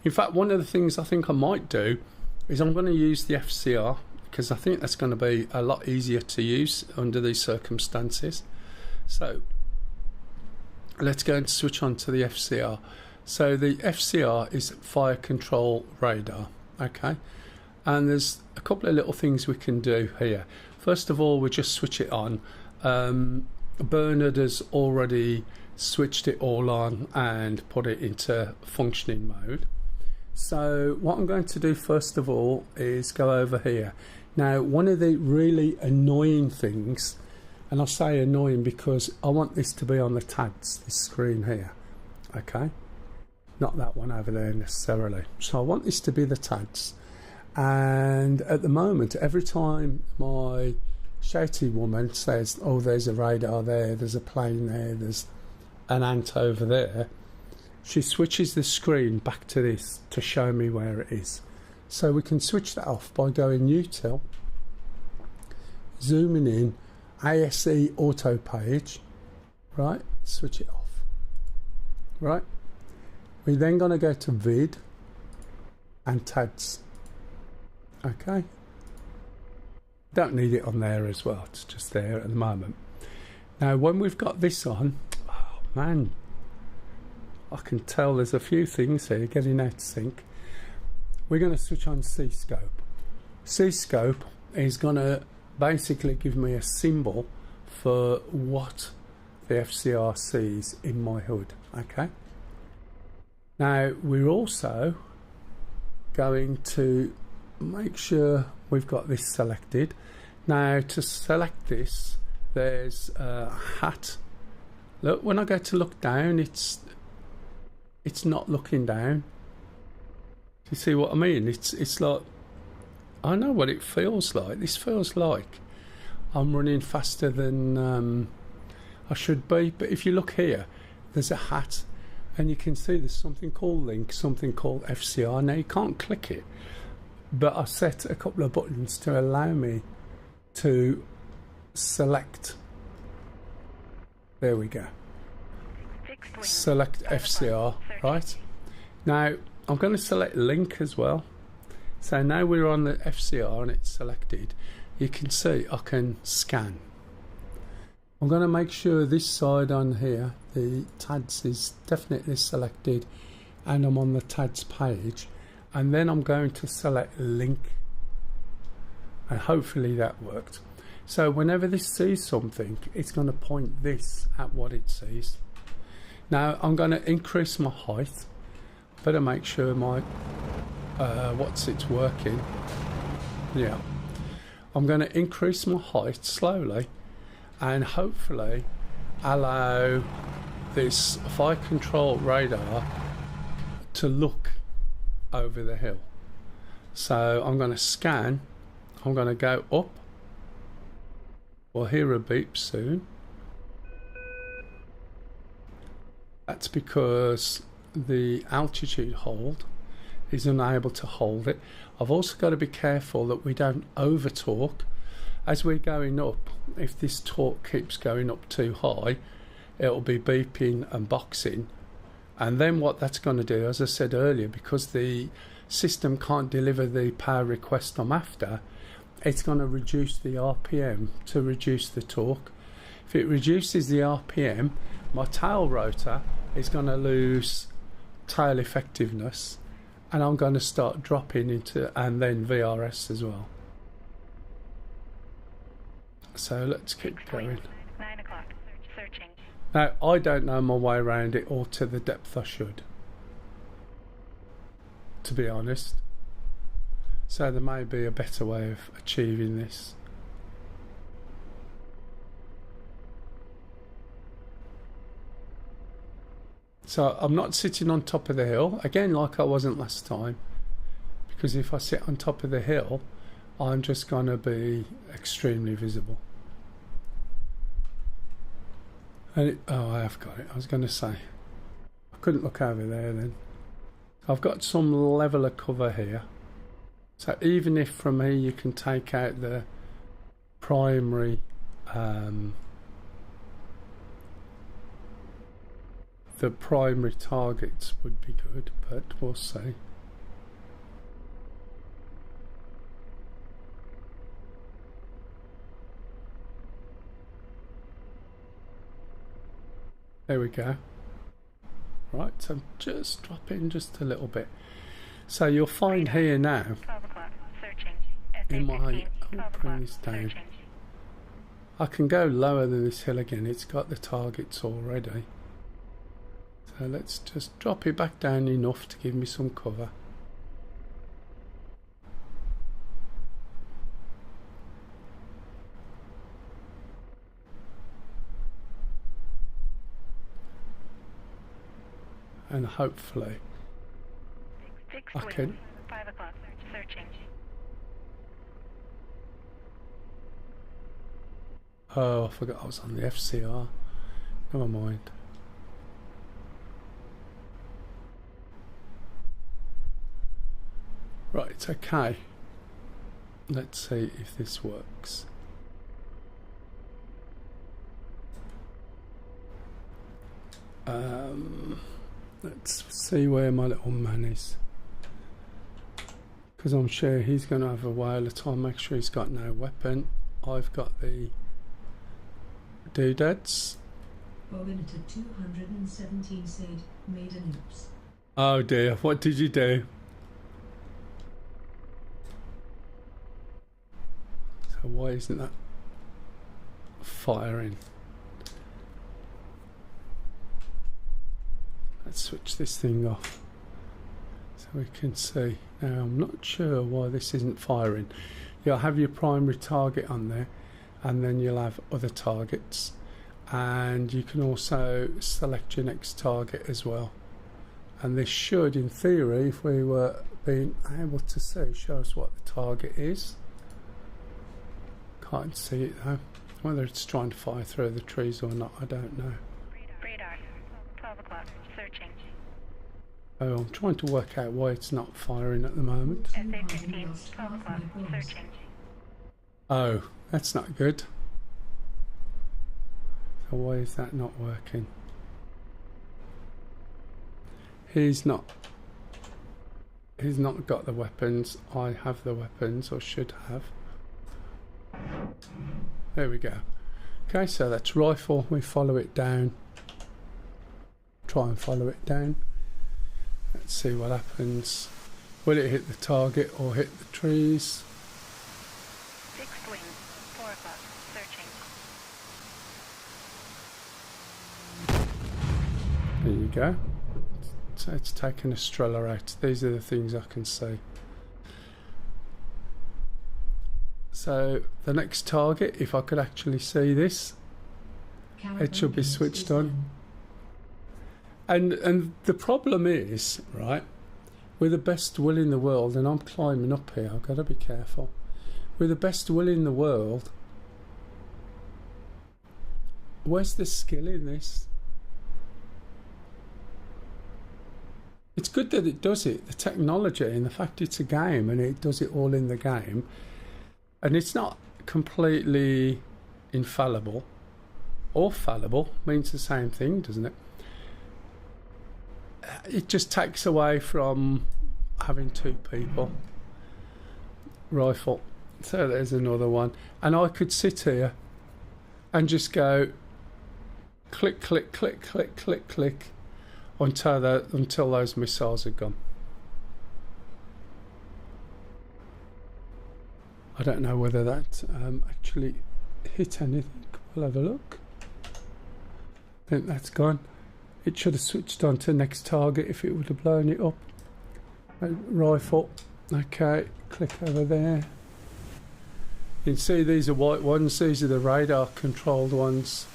In fact, one of the things I think I might do is I'm going to use the FCR, because I think that's going to be a lot easier to use under these circumstances. So let's go and switch on to the FCR. So the FCR is fire control radar, okay? And there's a couple of little things we can do here. First of all, we just switch it on. Bernard has already switched it all on and put it into functioning mode. So what I'm going to do first of all is go over here. Now, one of the really annoying things, and I say annoying because I want this to be on the TADS, this screen here, okay? Not that one over there necessarily. So I want this to be the TADS. And at the moment, every time my shouty woman says, oh, there's a radar there, there's a plane there, there's an ant over there, she switches the screen back to this to show me where it is. So we can switch that off by going util, zooming in, ASE auto page, right, switch it off, right. We're then going to go to vid and TADS, okay. Don't need it on there as well, it's just there at the moment. Now when we've got this on, oh man, I can tell there's a few things here getting out of sync. We're going to switch on C-scope. C-scope is going to basically give me a symbol for what the FCR sees in my hood, okay. Now we're also going to make sure we've got this selected. Now to select this, there's a hat. Look, when I go to look down, it's not looking down. Do you see what I mean? It's like, I know what it feels like. This feels like I'm running faster than I should be. But if you look here, there's a hat, and you can see there's something called link, something called FCR. Now you can't click it, but I set a couple of buttons to allow me to select. There we go. Select FCR, right? Now I'm going to select link as well. So now we're on the FCR and it's selected. You can see I can scan. I'm going to make sure this side on here, the TADS, is definitely selected and I'm on the TADS page, and then I'm going to select link, and hopefully that worked. So whenever this sees something, it's going to point this at what it sees. Now I'm going to increase my height. Better make sure my it's working. Yeah, I'm going to increase my height slowly and hopefully allow this fire control radar to look over the hill. So I'm going to scan, I'm going to go up. We'll hear a beep soon. That's because the altitude hold is unable to hold it. I've also got to be careful that we don't over torque. As we're going up, if this torque keeps going up too high, it'll be beeping and boxing. And then what that's going to do, as I said earlier, because the system can't deliver the power request I'm after, it's going to reduce the RPM to reduce the torque. If it reduces the RPM, my tail rotor is going to lose tail effectiveness, and I'm going to start dropping into, and then VRS as well. So let's keep going. 9 o'clock. Searching. Now, I don't know my way around it or to the depth I should, to be honest. So there may be a better way of achieving this. So I'm not sitting on top of the hill, again like I wasn't last time, because if I sit on top of the hill, I'm just going to be extremely visible. And oh, I have got it. I was going to say, I couldn't look over there then. I've got some level of cover here. So even if from here you can take out the primary targets would be good, but we'll see. There we go. Right, so just drop in just a little bit. So you'll find here now, 12 o'clock. Searching. in my, 12 bring o'clock. this down. Searching. I can go lower than this hill again, it's got the targets already. So let's just drop it back down enough to give me some cover. And hopefully I can. 5 o'clock. Searching. Oh, I forgot I was on the FCR. Never mind. Right, okay. Let's see if this works. Let's see where my little man is, because I'm sure he's going to have a whale of time. Make sure he's got no weapon. I've got the doodads. Bobbinator 217 said, made an oops. Oh dear, what did you do? So why isn't that firing? Let's switch this thing off so we can see. Now I'm not sure why this isn't firing. You'll have your primary target on there, and then you'll have other targets, and you can also select your next target as well. And this should, in theory, if we were being able to see, show us what the target is. Can't see it though. Whether it's trying to fire through the trees or not, I don't know. Radar. 12 o'clock. Searching. Oh, I'm trying to work out why it's not firing at the moment. SA-15. 12 o'clock. Searching. Oh, that's not good. So why is that not working? He's not got the weapons. I have the weapons, or should have. There we go. Okay, so that's rifle. We follow it down. Try and follow it down. Let's see what happens. Will it hit the target or hit the trees? 6th wing. 4 o'clock. Searching. There you go. So it's taken a Strela out. These are the things I can see. So the next target, if I could actually see this, it should be switched on. And the problem is, right, with the best will in the world, and I'm climbing up here, I've got to be careful. With the best will in the world, where's the skill in this? It's good that it does it, the technology, and the fact it's a game and it does it all in the game. And it's not completely infallible or fallible, means the same thing, doesn't it? It just takes away from having two people. Rifle. So there's another one. And I could sit here and just go click, click, click, click, click, click until those missiles are gone. I don't know whether that actually hit anything. We'll have a look. I think that's gone. It should have switched on to next target if it would have blown it up. Rifle. Okay, click over there. You can see these are white ones. These are the radar controlled ones.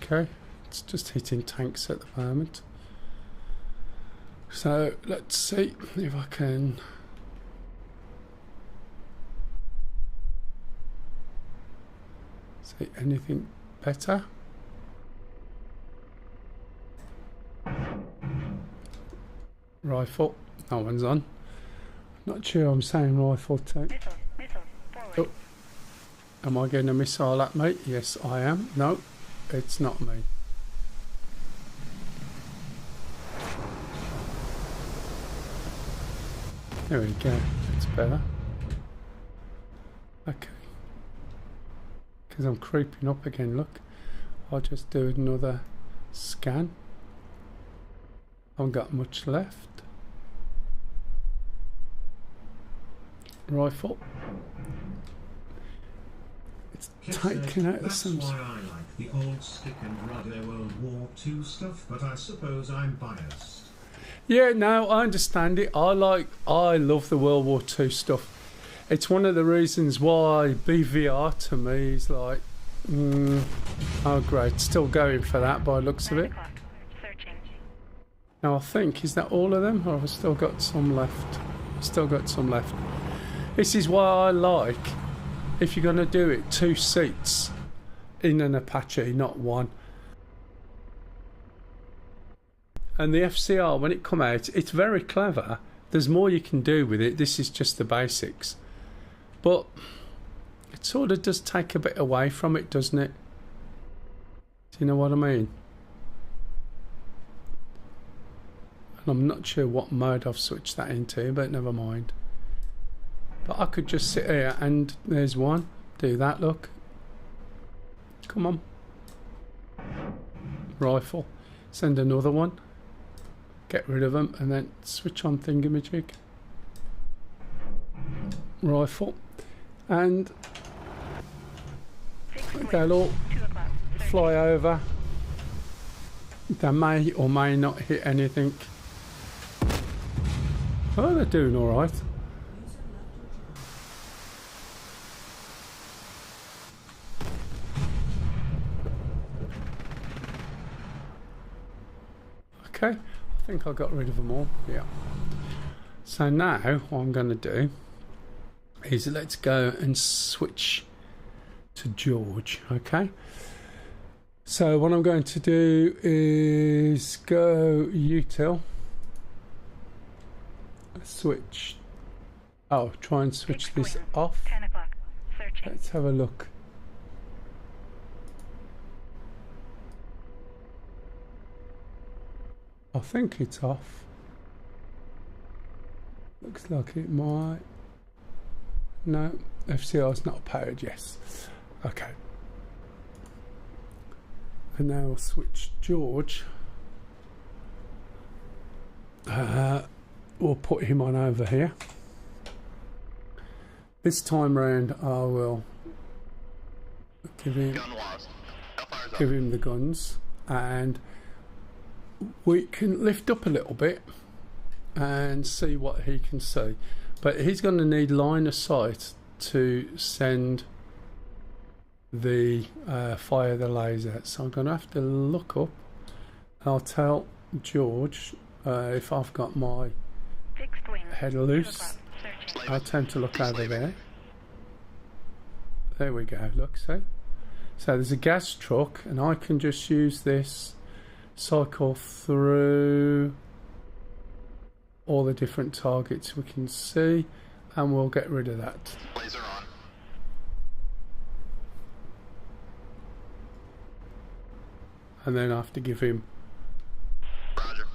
Okay, it's just hitting tanks at the moment. So let's see if I can see anything better. Rifle, no one's on. Not sure I'm saying rifle too. Oh. Am I getting a missile at me? Yes, I am. No, it's not me. There we go, it's better. Okay. Because I'm creeping up again, look. I'll just do another scan. I haven't got much left. Rifle. It's taking out some. That's why I like the old stick and rudder World War II stuff, but I suppose I'm biased. Yeah, no, I understand it. I love the World War II stuff. It's one of the reasons why BVR to me is like, oh great, still going for that by the looks of it. Now I think, is that all of them? Or have I still got some left? Still got some left. This is why I like, if you're going to do it, 2 seats in an Apache, not one. And the FCR, when it come out, it's very clever. There's more you can do with it. This is just the basics. But it sort of does take a bit away from it, doesn't it? Do you know what I mean? And I'm not sure what mode I've switched that into, but never mind. But I could just sit here and there's one. Do that, look. Come on. Rifle. Send another one. Get rid of them and then switch on thingamajig. Rifle. And they'll all fly over. They may or may not hit anything. Oh, they're doing alright. Okay, I think I got rid of them all. Yeah. So now what I'm going to do is let's go and switch to George. Okay. So what I'm going to do is go util. Switch. Oh, try and switch this off. 10 o'clock. Searching. Let's have a look. I think it's off. Looks like it might. No, FCR's not powered, yes. Okay. And now I'll switch George. We'll put him on over here. This time round I will Give him, Gun lost. Hellfire's up. give him the guns, and we can lift up a little bit and see what he can see. But he's going to need line of sight to send the fire the laser. So I'm going to have to look up. I'll tell George if I've got my head loose. I'll tend to look over there. There we go, look, see? So there's a gas truck, and I can just use this, cycle through all the different targets we can see, and we'll get rid of that. Laser on. And then I have to give him Roger.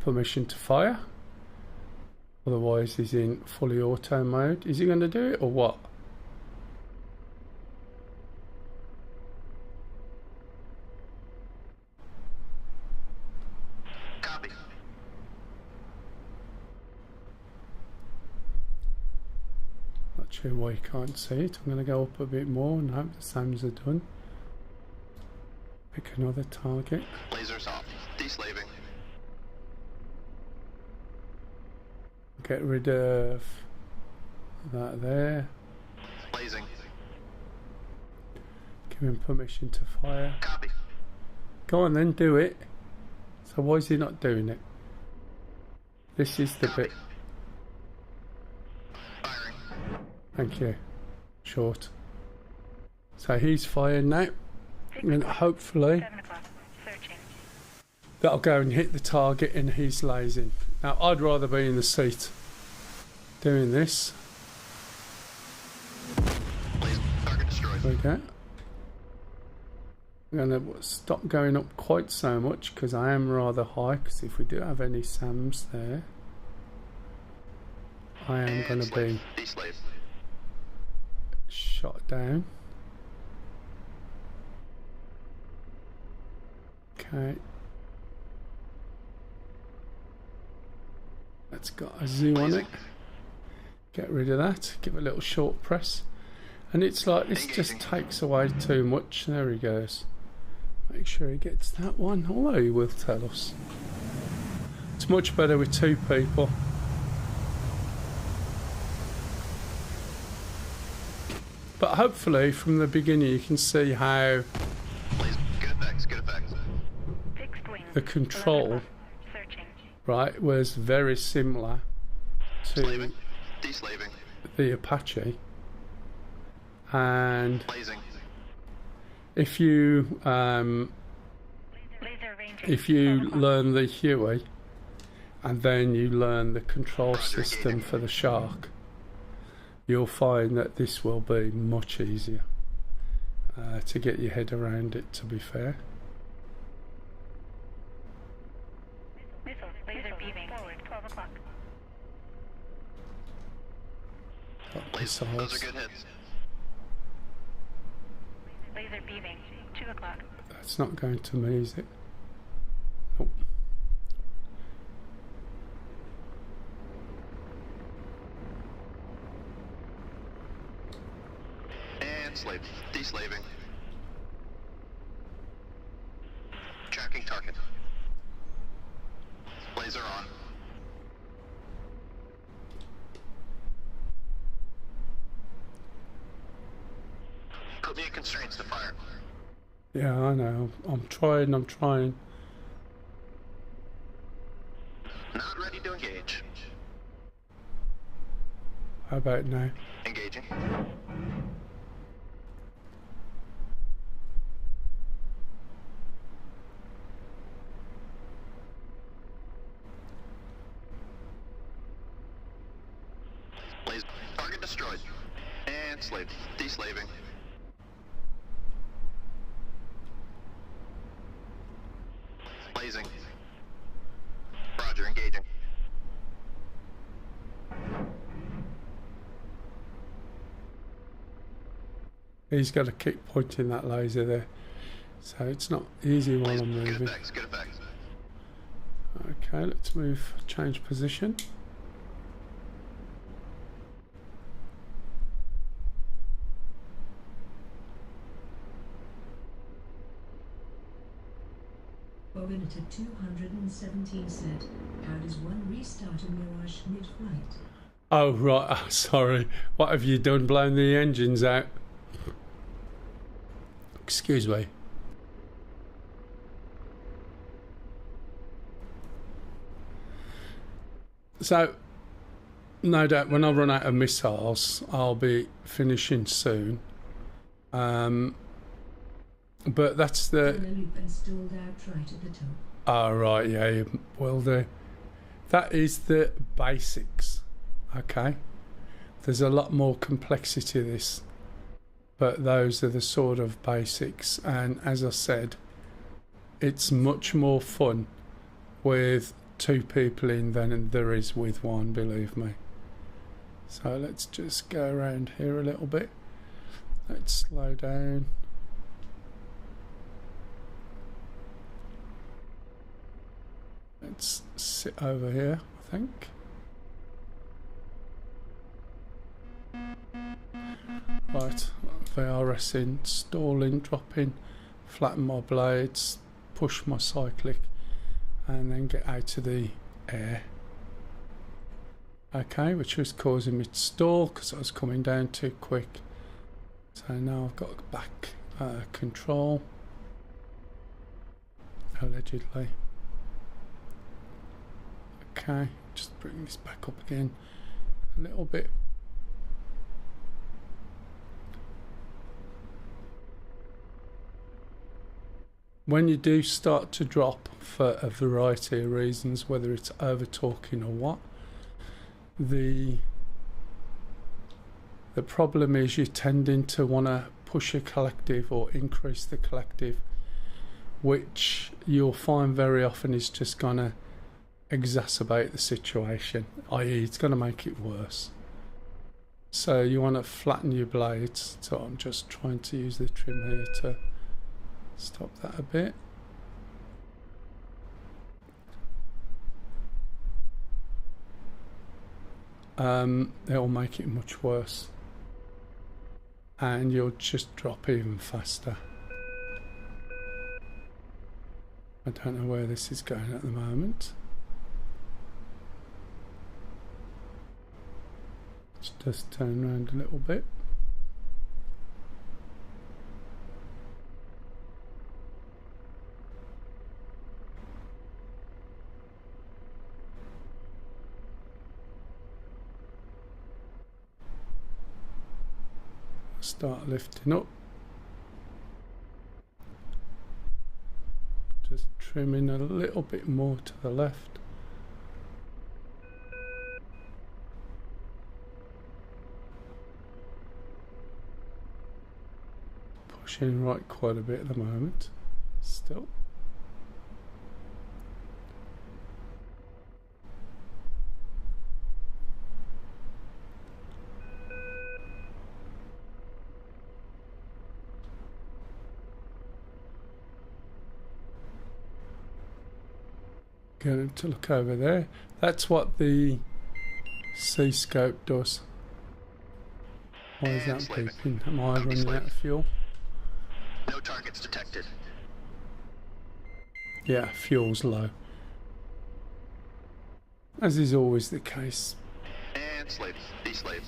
permission to fire. Otherwise he's in fully auto mode. Is he going to do it or what? Copy. Not sure why you can't see it. I'm going to go up a bit more and hope the SAMs are done. Pick another target. Lasers off. Deslaving. Get rid of that there. Blazing. Give him permission to fire. Copy. Go on then, do it. So why is he not doing it? This is the Copy. bit. Firing. Thank you. Short. So he's fired now. And hopefully that'll go and hit the target and he's lasing. Now I'd rather be in the seat doing this. Target destroyed. There we go. I'm going to stop going up quite so much because I am rather high, because if we do have any SAMs there, I am going to be Deslave. shot down. Okay. That's got a zoo on it. Get rid of that. Give it a little short press. And it's like this just takes away too much. There he goes. Make sure he gets that one, although he will tell us. It's much better with two people. But hopefully from the beginning you can see how Good effects. Good effects. the control, right, was very similar to Slaving. Deslaving. the Apache. And Blazing. if you learn the Huey and then you learn the control system for the Shark, you'll find that this will be much easier to get your head around it, to be fair. Laser beaming forward, 12 o'clock. Those Missiles. are good hits. Laser beaming, 2 o'clock. That's not going to me, is it? Nope. And slave. Deslaving. Tracking target. Laser on. Put me in constraints to fire. Yeah, I know. I'm trying. Not ready to engage. How about now? Engaging. Laser. Target destroyed. And slave. Deslaving. Blazing. Roger, engaging. He's got to keep pointing that laser there, so it's not easy while I'm Good moving. effects, good effects. Okay, let's move, change position. Bovinator 217 said, how does one restart a Mirage mid-flight? Oh, right. Oh, sorry. What have you done? Blown the engines out? Excuse me. So, no doubt when I run out of missiles, I'll be finishing soon. But that's the... installed out right at the top. Oh, right, yeah, you will do. That is the basics, okay? There's a lot more complexity to this, but those are the sort of basics. And as I said, it's much more fun with 2 people in than there is with 1, believe me. So let's just go around here a little bit. Let's slow down. Let's sit over here, I think. Right, VRS in, stalling, dropping, flatten my blades, push my cyclic, and then get out of the air. Okay, which was causing me to stall because I was coming down too quick. So now I've got back control, allegedly. Okay, just bring this back up again a little bit. When you do start to drop for a variety of reasons, whether it's over talking or what, the problem is you're tending to want to push a collective or increase the collective, which you'll find very often is just going to exacerbate the situation, i.e. it's going to make it worse. So you want to flatten your blades. So I'm just trying to use the trim here to stop that a bit. It'll make it much worse, and you'll just drop even faster. I don't know where this is going at the moment. Let's just turn around a little bit. Start lifting up. Just trimming a little bit more to the left. Pushing right quite a bit at the moment. Still. Get him to look over there. That's what the C-scope does. Why is that beeping? Am I running out of fuel? No targets detected. Yeah, fuel's low. As is always the case. And slave. De-slave.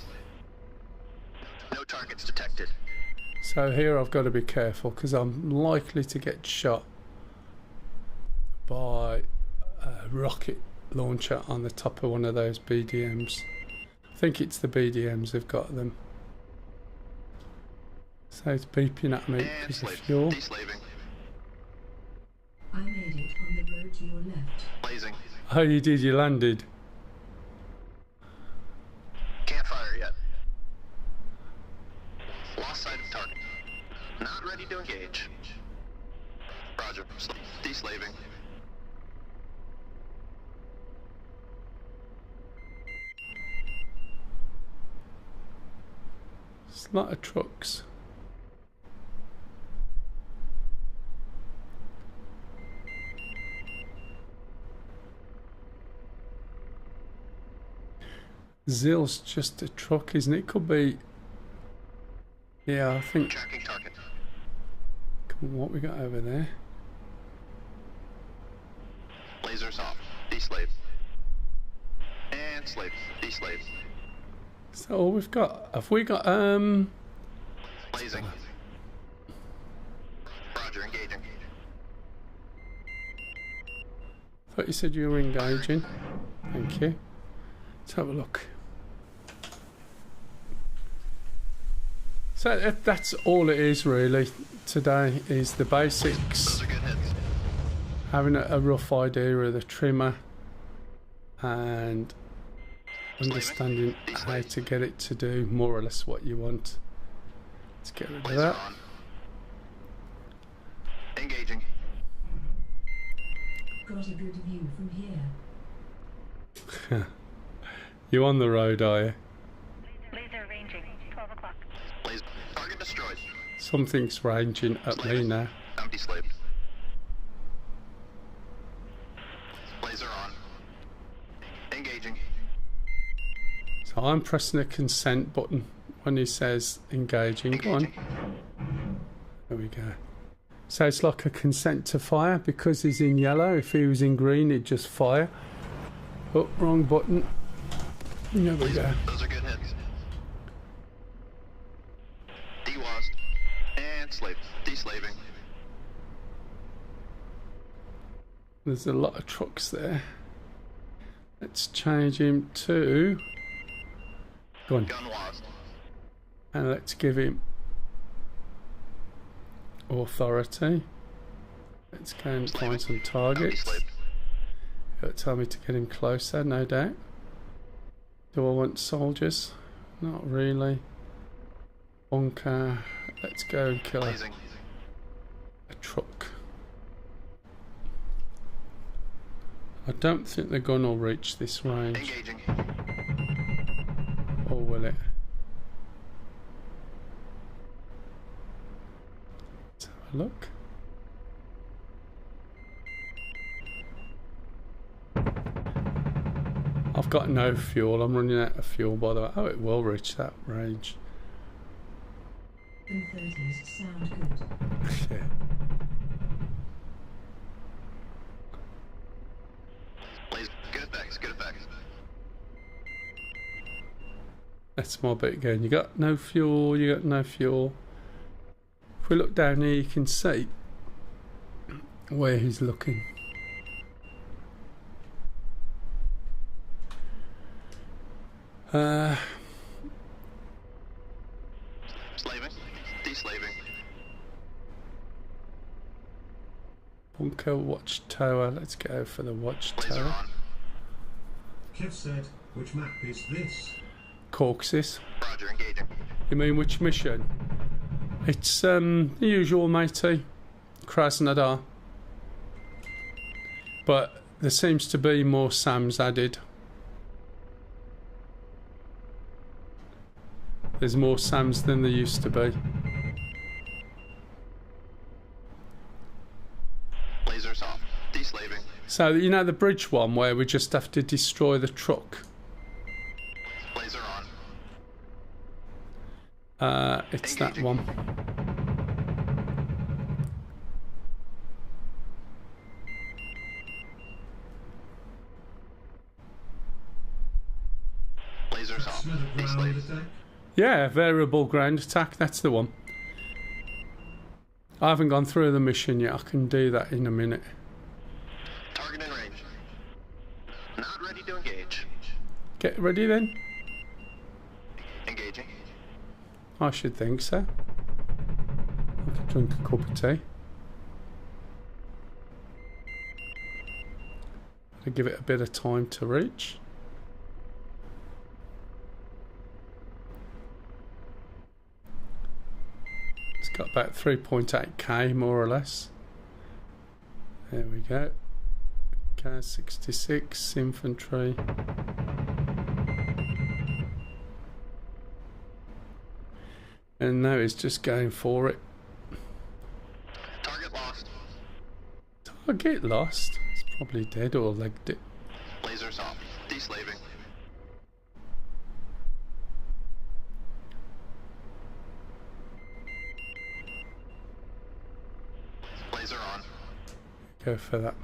No targets detected. So here I've got to be careful because I'm likely to get shot by a rocket launcher on the top of one of those BDMs. I think it's the BDMs have got them. So it's beeping at me because of fuel. De-slaving. I made it on the road to your left. Blazing. Oh, you did, you landed. Can't fire yet. Lost sight of target. Not ready to engage. Roger. De-slaving. It's a lot of trucks. Zill's just a truck, isn't it? Could be. Yeah, I think. Tracking target. Come on, what we got over there? Lasers off. Deslave. And slave. Deslave. So all we've got, have we got Blazing. Roger, engaging. thought you said you were engaging. Thank you. Let's have a look. So that's all it is really today, is the basics. Those are good hits. Having a rough idea of the trimmer and understanding how to get it to do more or less what you want. Let's get rid of Laser that. on. Engaging. Got a good view from here. You on the road, are you? Laser ranging. 12 o'clock. Laser. Target destroyed. Something's ranging at me now. I'm deslaved. Laser on. Engaging. So I'm pressing the consent button when he says engaging. Go on. There we go. So it's like a consent to fire because he's in yellow. If he was in green, he'd just fire. Oh, wrong button. There we go. Those are good hits. Dewased. And slave. Deslaving. There's a lot of trucks there. Let's change him to... Go on. Gun lost. And let's give him authority. Let's go and find some targets. It'll tell me to get him closer, no doubt. Do I want soldiers? Not really. Bunker. Let's go and kill a truck. I don't think the gun will reach this range. Engaging. Or will it? Let's have a look. I've got no fuel. I'm running out of fuel, by the way. Oh, it will reach that range. M30s sound good. Yeah. Good effects, good effects. That's my bit again. You got no fuel, you got no fuel. If we look down here, you can see where he's looking. Slaving. Deslaving. Bunker watchtower. Let's go for the Laser watchtower. on. Kev said, which map is this? Caucasus. Roger, engaging. You mean which mission? It's the usual, matey. Krasnodar. But there seems to be more SAMs added. There's more SAMs than there used to be. Lasers off. Deslaving. So, you know the bridge one where we just have to destroy the truck? Laser on. It's that Engaging. one. Lasers off. Smell of ground Deslave. attack? Yeah, variable ground attack, that's the one. I haven't gone through the mission yet, I can do that in a minute. Target in range. Not ready to engage. Get ready then? Engaging. I should think so. I could drink a cup of tea. I'll give it a bit of time to reach. It's got about 3.8k more or less. There we go. K66 infantry. And now he's just going for it. Target lost. Target lost. It's probably dead or legged it. Lasers off. Deslaving. Laser on. Go for that.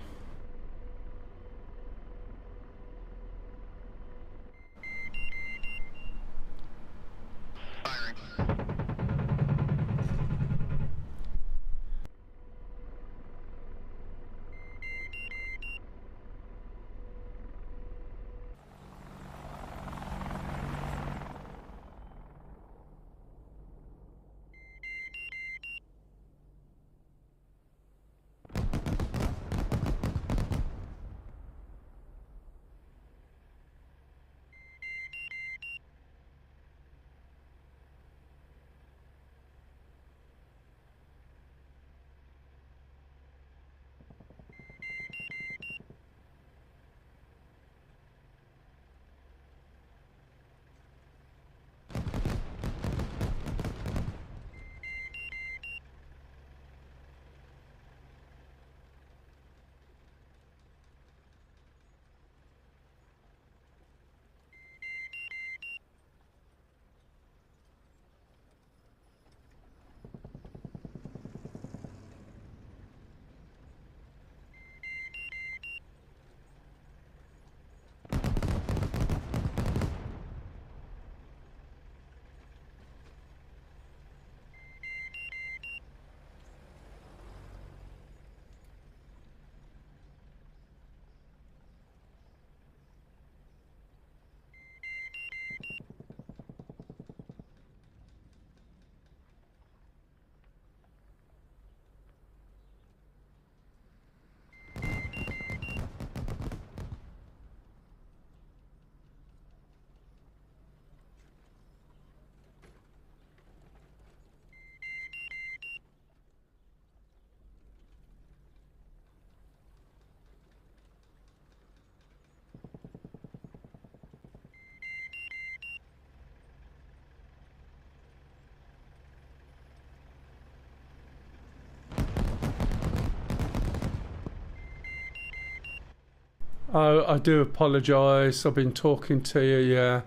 Oh, I do apologise. I've been talking to you. Yeah,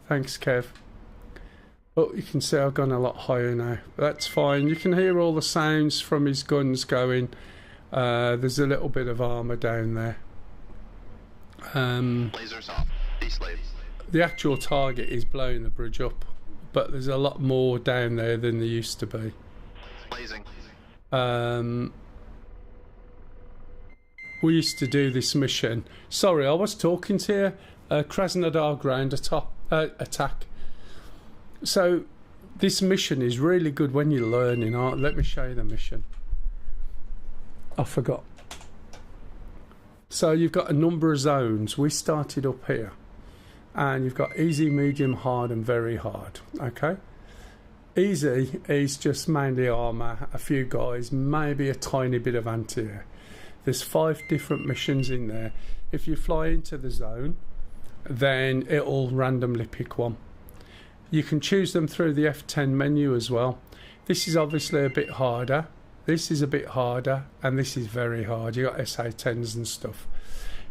thanks, Kev. Oh, you can see I've gone a lot higher now. That's fine. You can hear all the sounds from his guns going. There's a little bit of armour down there. Lasers off. D-slave. The actual target is blowing the bridge up, but there's a lot more down there than there used to be. Blazing. We used to do this mission. Sorry, I was talking to you. Krasnodar ground attack. So this mission is really good when you're learning. Let me show you the mission. I forgot. So you've got a number of zones. We started up here. And you've got easy, medium, hard and very hard. Okay? Easy is just mainly armour, a few guys, maybe a tiny bit of anti-air. There's 5 different missions in there. If you fly into the zone, then it'll randomly pick one. You can choose them through the F10 menu as well. This is obviously a bit harder. This is a bit harder, and this is very hard. You've got SA10s and stuff.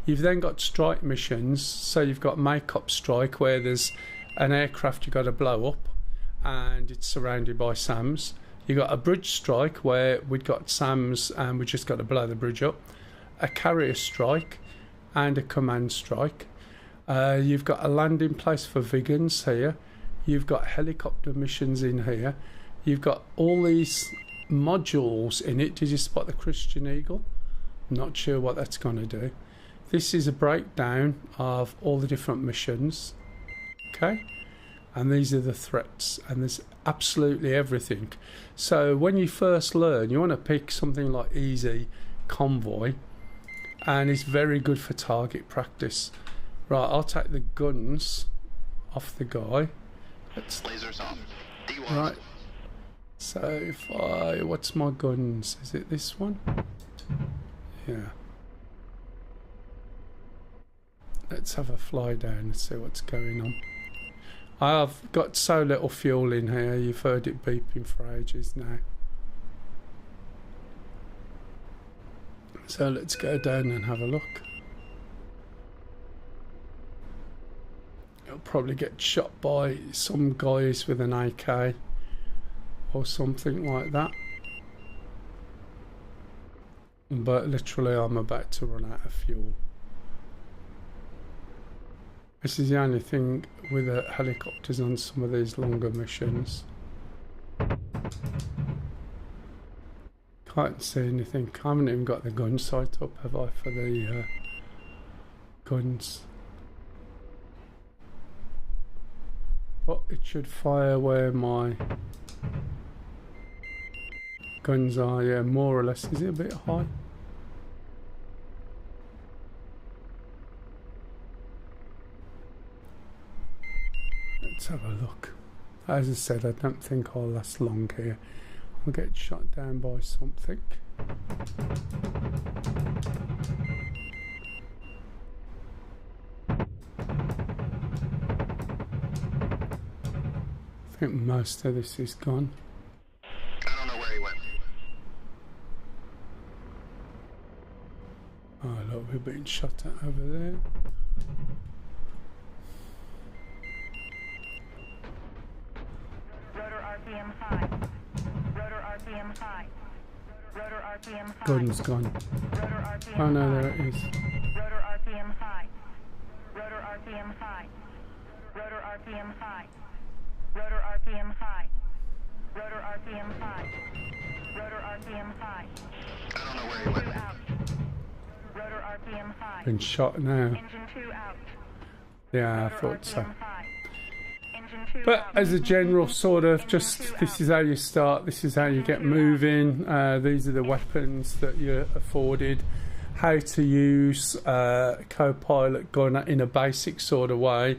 You've then got strike missions. So you've got make-up strike, where there's an aircraft you've got to blow up, and it's surrounded by SAMs. You've got a bridge strike, where we've got SAMs and we just got to blow the bridge up. A carrier strike and a command strike. You've got a landing place for Vigans here. You've got helicopter missions in here. You've got all these modules in it. Did you spot the Christian Eagle? I'm not sure what that's going to do. This is a breakdown of all the different missions. Okay? And these are the threats. And there's absolutely everything. So when you first learn, you want to pick something like Easy Convoy. And it's very good for target practice. Right, I'll take the guns off the guy. Lasers off. D1. Right. So if what's my guns? Is it this one? Yeah. Let's have a fly down and see what's going on. I've got so little fuel in here, you've heard it beeping for ages now. So let's go down and have a look. I'll probably get shot by some guys with an AK or something like that. But literally I'm about to run out of fuel. This is the only thing with the helicopters on some of these longer missions. Can't see anything. I haven't even got the gun sight up, have I, for the guns? But it should fire where my guns are, yeah, more or less. Is it a bit high? Let's have a look. As I said, I don't think I'll last long here. I'll get shot down by something. I think most of this is gone. I don't know where he went. Oh look, we're being shot at over there. Rotor RPM high. Rotor RPM high. Rotor RPM high. Gun's gone. Rotor RPM Oh no, high. there it is. Rotor RPM high. Rotor RPM high. Rotor RPM high. Rotor RPM high. Rotor RPM high. Rotor RPM high. I don't know where he went. 2 out. Rotor RPM high. Been shot now. Engine 2 out. Yeah, I Rotor thought so. RPM high. Engine 2 But out. as a general sort of, just this is how you start, this is how you get moving, these are the weapons that you're afforded, how to use co-pilot gun in a basic sort of way.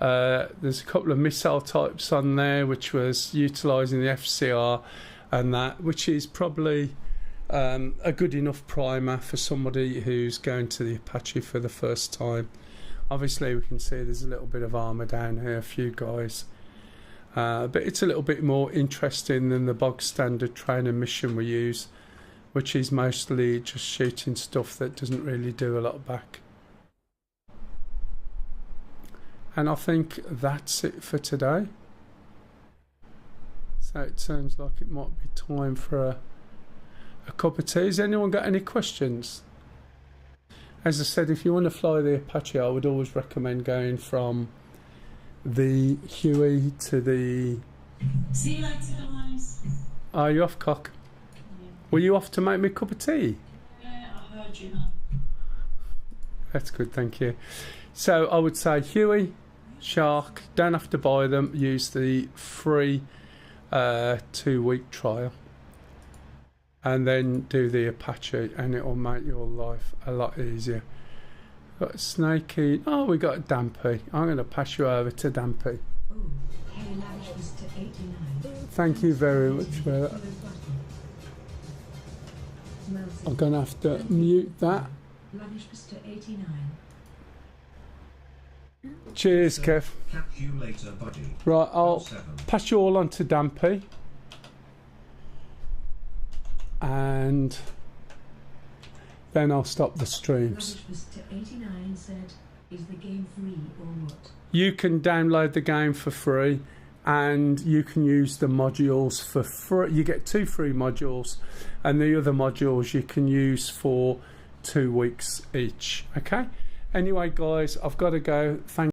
There's a couple of missile types on there which was utilising the FCR and that, which is probably a good enough primer for somebody who's going to the Apache for the first time. Obviously we can see there's a little bit of armour down here, a few guys. But it's a little bit more interesting than the bog standard training mission we use, which is mostly just shooting stuff that doesn't really do a lot back. And I think that's it for today. So it sounds like it might be time for a cup of tea. Has anyone got any questions? As I said, if you want to fly the Apache, I would always recommend going from the Huey to the... See you later, guys. Are you off, Cock? Yeah. Were you off to make me a cup of tea? Yeah, I heard you now. That's good, thank you. So I would say Huey, Shark, don't have to buy them. Use the free 2-week trial. And then do the Apache, and it will make your life a lot easier. Got Snakey. Oh, we got Dampy. I'm going to pass you over to Dampy. Oh, hey, lavish Mr. 89. Thank you very much for that. I'm going to have to mute that. Lavish Mr. 89. Cheers, Kev. Catch you later, buddy. Right, I'll pass you all on to Dampy. And then I'll stop the streams. Mr. 89 said, is the game free or what? You can download the game for free, and you can use the modules for free. You get 2 free modules, and the other modules you can use for 2 weeks each. Okay? Anyway, guys, I've got to go. Thank